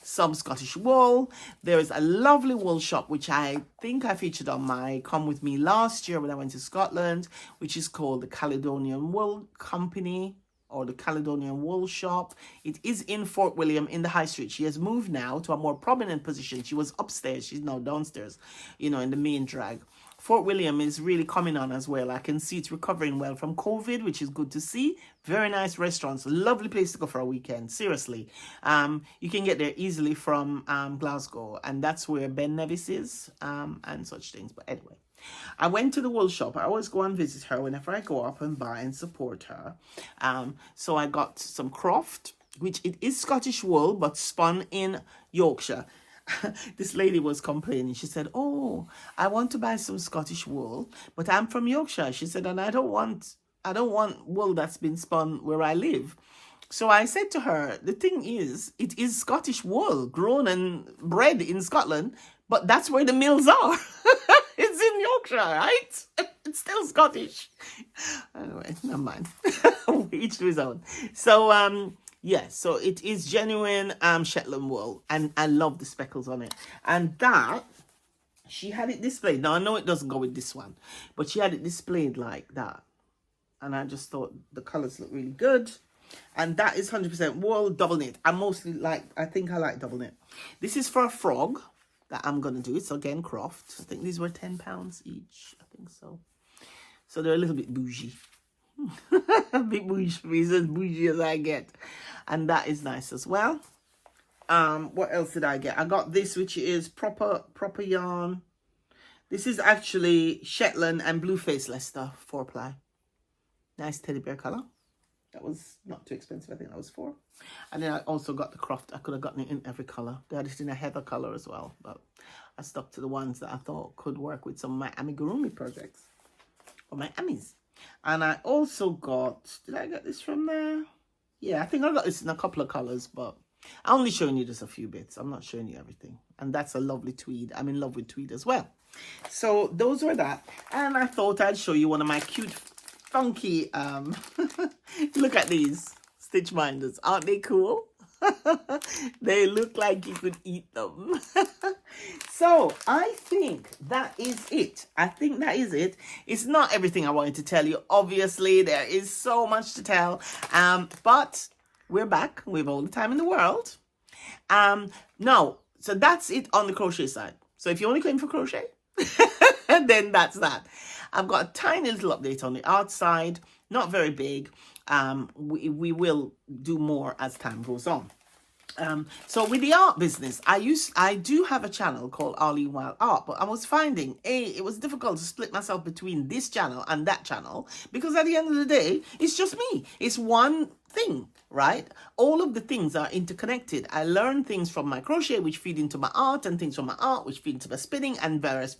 some Scottish wool. There is a lovely wool shop, which I think I featured on my Come With Me last year when I went to Scotland, which is called the Caledonian Wool Company, or the Caledonian Wool Shop. It is in Fort William in the High Street. She has moved now to a more prominent position. She was upstairs. She's now downstairs, you know, in the main drag. Fort William is really coming on as well. I can see it's recovering well from COVID, which is good to see. Very nice restaurants. Lovely place to go for a weekend. Seriously. You can get there easily from Glasgow. And that's where Ben Nevis is and such things. But anyway, I went to the wool shop. I always go and visit her whenever I go up and buy and support her. So I got some Croft, which it is Scottish wool, but spun in Yorkshire. This lady was complaining. She said, "Oh, I want to buy some Scottish wool, but I'm from Yorkshire." She said, "And I don't want wool that's been spun where I live." So I said to her, the thing is, it is Scottish wool grown and bred in Scotland, but that's where the mills are. It's in Yorkshire, right? It's still Scottish. Anyway, never mind. Each to his own. So, yes, so it is genuine Shetland wool, and I love the speckles on it. And that, she had it displayed. Now, I know it doesn't go with this one, but she had it displayed like that. And I just thought the colours look really good. And that is 100% wool, double knit. I think I like double knit. This is for a frog that I'm going to do. It's again Croft. I think these were £10 each. I think so. So they're a little bit bougie. A bit bougie, as bougie as I get. And that is nice as well. What else did I get? I got this, which is proper yarn. This is actually Shetland and Blueface Leicester 4-ply. Nice teddy bear colour. That was not too expensive. I think that was £4. And then I also got the Croft. I could have gotten it in every colour. They had it in a heather colour as well. But I stuck to the ones that I thought could work with some of my amigurumi projects. Or my amis. And I also got... Did I get this from there? Yeah, I think I got this in a couple of colours. But I'm only showing you just a few bits. I'm not showing you everything. And that's a lovely tweed. I'm in love with tweed as well. So those were that. And I thought I'd show you one of my cute... funky look at these stitch minders. Aren't they cool? They look like you could eat them. So I think that is it. It's not everything I wanted to tell you. Obviously there is so much to tell, but we're back. We have all the time in the world. No, so that's it on the crochet side. So if you only came for crochet, then that's that. I've got a tiny little update on the art side, not very big. We will do more as time goes on. So with the art business, I do have a channel called Arlene Wild Art, but I was finding it was difficult to split myself between this channel and that channel, because at the end of the day, it's just me. It's one thing, right? All of the things are interconnected. I learn things from my crochet, which feed into my art, and things from my art, which feed into my spinning, and various.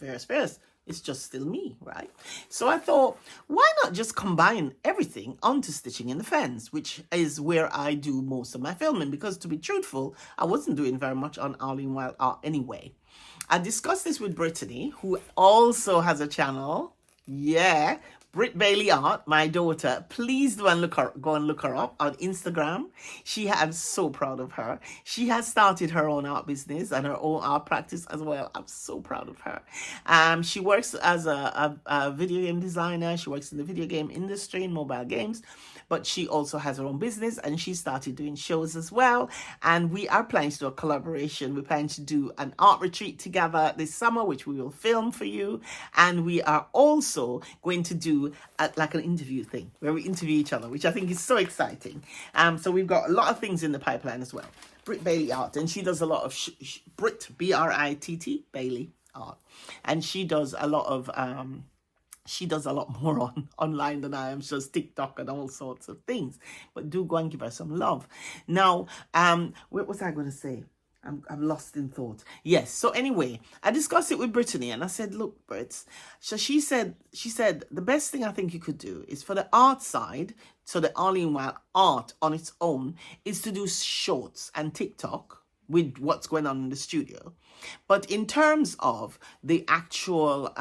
It's just still me, right? So I thought, why not just combine everything onto Stitching in the Fens, which is where I do most of my filming, because to be truthful, I wasn't doing very much on Arlene Wild Art anyway. I discussed this with Brittany, who also has a channel. Yeah, Britt Bailey Art, my daughter. Please go and look her up on Instagram. I'm so proud of her. She has started her own art business and her own art practice as well. I'm so proud of her. She works as a video game designer. She works in the video game industry in mobile games, but she also has her own business, and she started doing shows as well. And we are planning to do a collaboration. We're planning to do an art retreat together this summer, which we will film for you. And we are also going to do like an interview thing where we interview each other, which I think is so exciting. So we've got a lot of things in the pipeline as well. Britt Bailey Art, and she does a lot of Britt Britt Bailey Art, and she does a lot of more online than I am, just TikTok and all sorts of things. But do go and give her some love. Now, what was I going to say? I'm lost in thought. Yes. So anyway, I discussed it with Brittany, and I said, look, Britt. So she said, the best thing I think you could do is for the art side, so the Arlene Wild Art on its own, is to do shorts and TikTok with what's going on in the studio. But in terms of the actual,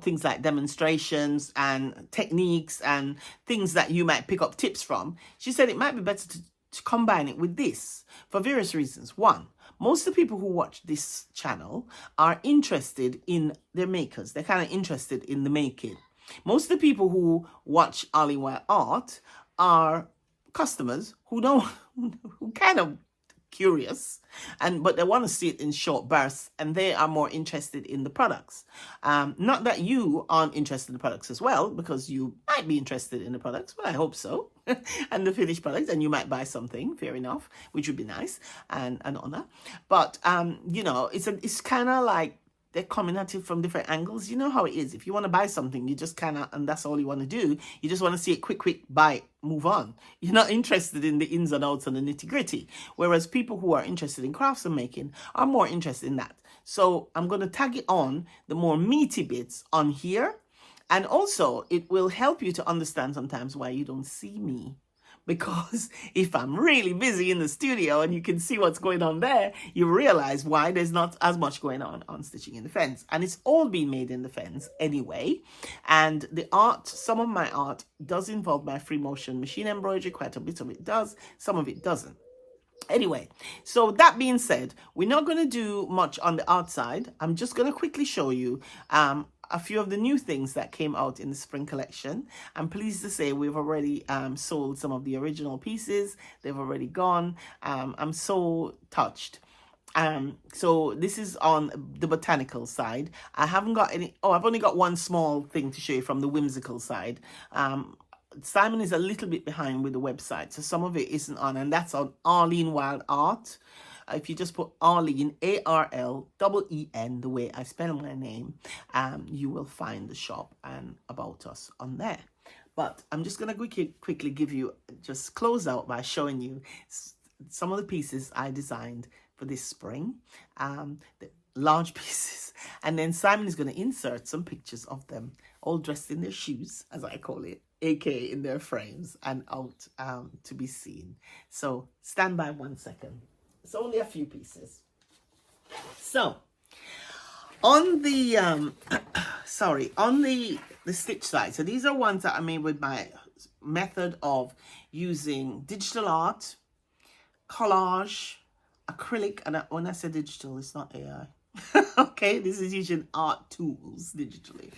things like demonstrations and techniques and things that you might pick up tips from, she said it might be better to combine it with this for various reasons. One, most of the people who watch this channel are interested in their makers. They're kind of interested in the making. Most of the people who watch Arlene Wild Art are customers who don't, who kind of curious, but they want to see it in short bursts, and they are more interested in the products. Not that you aren't interested in the products as well, because you might be interested in the products, but I hope so. And the finished products, and you might buy something, fair enough, which would be nice and an honor. But you know, it's kind of like they're coming at it from different angles. You know how it is. If you want to buy something, you just kind of, and that's all you want to do. You just want to see it quick, buy it, move on. You're not interested in the ins and outs and the nitty gritty. Whereas people who are interested in crafts and making are more interested in that. So I'm going to tag it on the more meaty bits on here. And also it will help you to understand sometimes why you don't see me. Because if I'm really busy in the studio and you can see what's going on there, you realize why there's not as much going on Stitching in the Fens. And it's all being made in the Fens anyway. And the art, some of my art does involve my free motion machine embroidery. Quite a bit of it does, some of it doesn't. Anyway, so that being said, we're not going to do much on the art side. I'm just going to quickly show you a few of the new things that came out in the spring collection. I'm pleased to say we've already sold some of the original pieces. They've already gone. I'm so touched. So this is on the botanical side. I haven't got any, I've only got one small thing to show you from the whimsical side. Simon is a little bit behind with the website, so some of it isn't on, and that's on Arlene Wild Art. If you just put Arlene, A-R-L-E-E-N, the way I spell my name, you will find the shop and about us on there. But I'm just going to quickly give you, just close out by showing you some of the pieces I designed for this spring, the large pieces. And then Simon is going to insert some pictures of them, all dressed in their shoes, as I call it, aka in their frames, and out to be seen. So stand by 1 second. It's only a few pieces. So on the on the stitch side, so these are ones that I made with my method of using digital art, collage, acrylic, and when I say digital, it's not AI. Okay, this is using art tools digitally.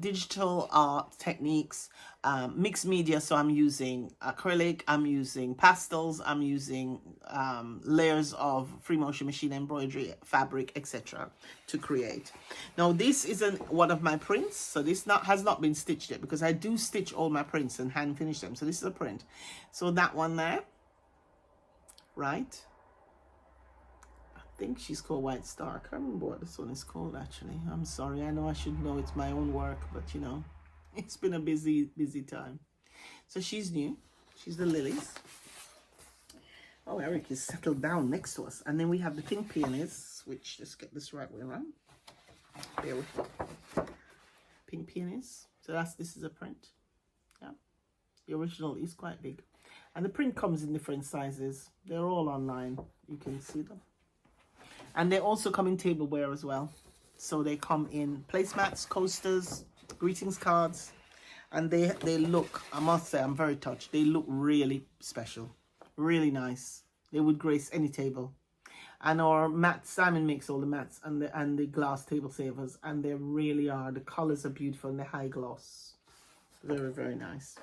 Digital art techniques, mixed media, so I'm using acrylic, I'm using pastels, I'm using layers of free motion machine embroidery, fabric, etc. to create. Now this isn't one of my prints, so this has not been stitched yet, because I do stitch all my prints and hand finish them. So this is a print. So that one there, right? I think she's called White Star. I can't remember what this one is called actually. I'm sorry. I know I should know it's my own work, but you know, it's been a busy time. So she's new. She's the lilies. Oh, Eric is settled down next to us. And then we have the pink peonies, which, let's get this right way around. Bear with me. Pink peonies. So this is a print. Yeah. The original is quite big. And the print comes in different sizes. They're all online. You can see them. And they also come in tableware as well. So they come in placemats, coasters, greetings cards. And they look, I must say, I'm very touched. They look really special. Really nice. They would grace any table. And our mats, Simon makes all the mats and the glass table savers. And they really are. The colors are beautiful and they're high gloss. Very, very nice.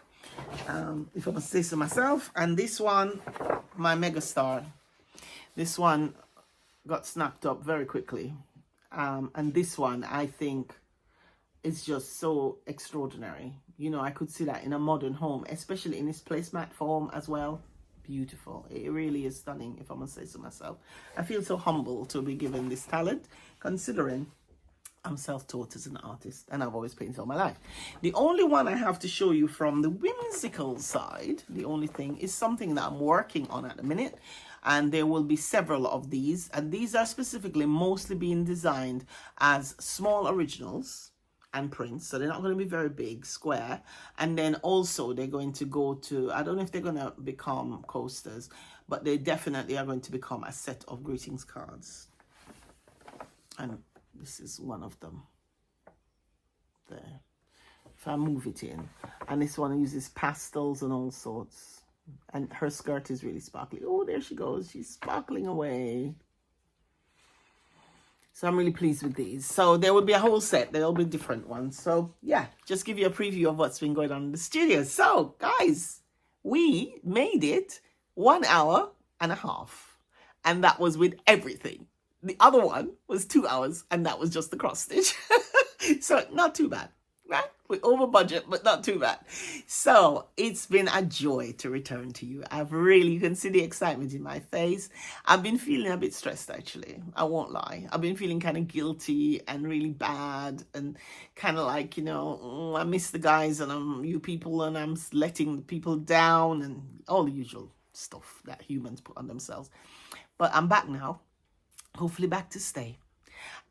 If I must say so myself. And this one, my megastar. This one got snapped up very quickly, and this one I think is just so extraordinary. You know, I could see that in a modern home, especially in this placemat form as well. Beautiful. It really is stunning, if I must say so myself. I feel so humble to be given this talent, considering I'm self-taught as an artist and I've always painted all my life. The only one I have to show you from the whimsical side, the only thing, is something that I'm working on at the minute. And there will be several of these. And these are specifically mostly being designed as small originals and prints. So they're not going to be very big, square. And then also they're going to go to, I don't know if they're going to become coasters, but they definitely are going to become a set of greetings cards. And this is one of them. There. If I move it in. And this one uses pastels and all sorts. And her skirt is really sparkly. Oh, there she goes. She's sparkling away. So I'm really pleased with these. So there will be a whole set. There will be different ones. So yeah, just give you a preview of what's been going on in the studio. So guys, we made it 1 hour and a half. And that was with everything. The other one was 2 hours, and that was just the cross stitch. So not too bad, right? We're over budget, but not too bad. So it's been a joy to return to you. You can see the excitement in my face. I've been feeling a bit stressed, actually. I won't lie. I've been feeling kind of guilty and really bad, and kind of like, I miss the guys and you people, and I'm letting the people down, and all the usual stuff that humans put on themselves. But I'm back now, hopefully back to stay.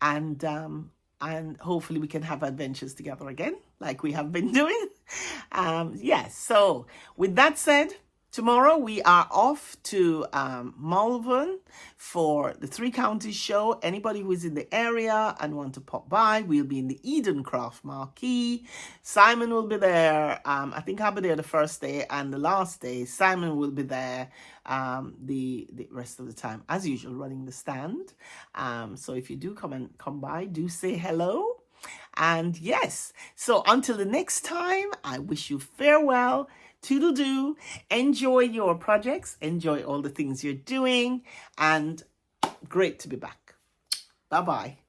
And hopefully we can have adventures together again, like we have been doing. Yes, so with that said, tomorrow we are off to Malvern for the Three Counties show. Anybody who is in the area and want to pop by, we'll be in the Eden Craft Marquee. Simon will be there. I think I'll be there the first day, and the last day Simon will be there the rest of the time, as usual, running the stand. So if you do come by, do say hello. And yes, so until the next time, I wish you farewell. Toodle-doo. Enjoy your projects. Enjoy all the things you're doing. And great to be back. Bye-bye.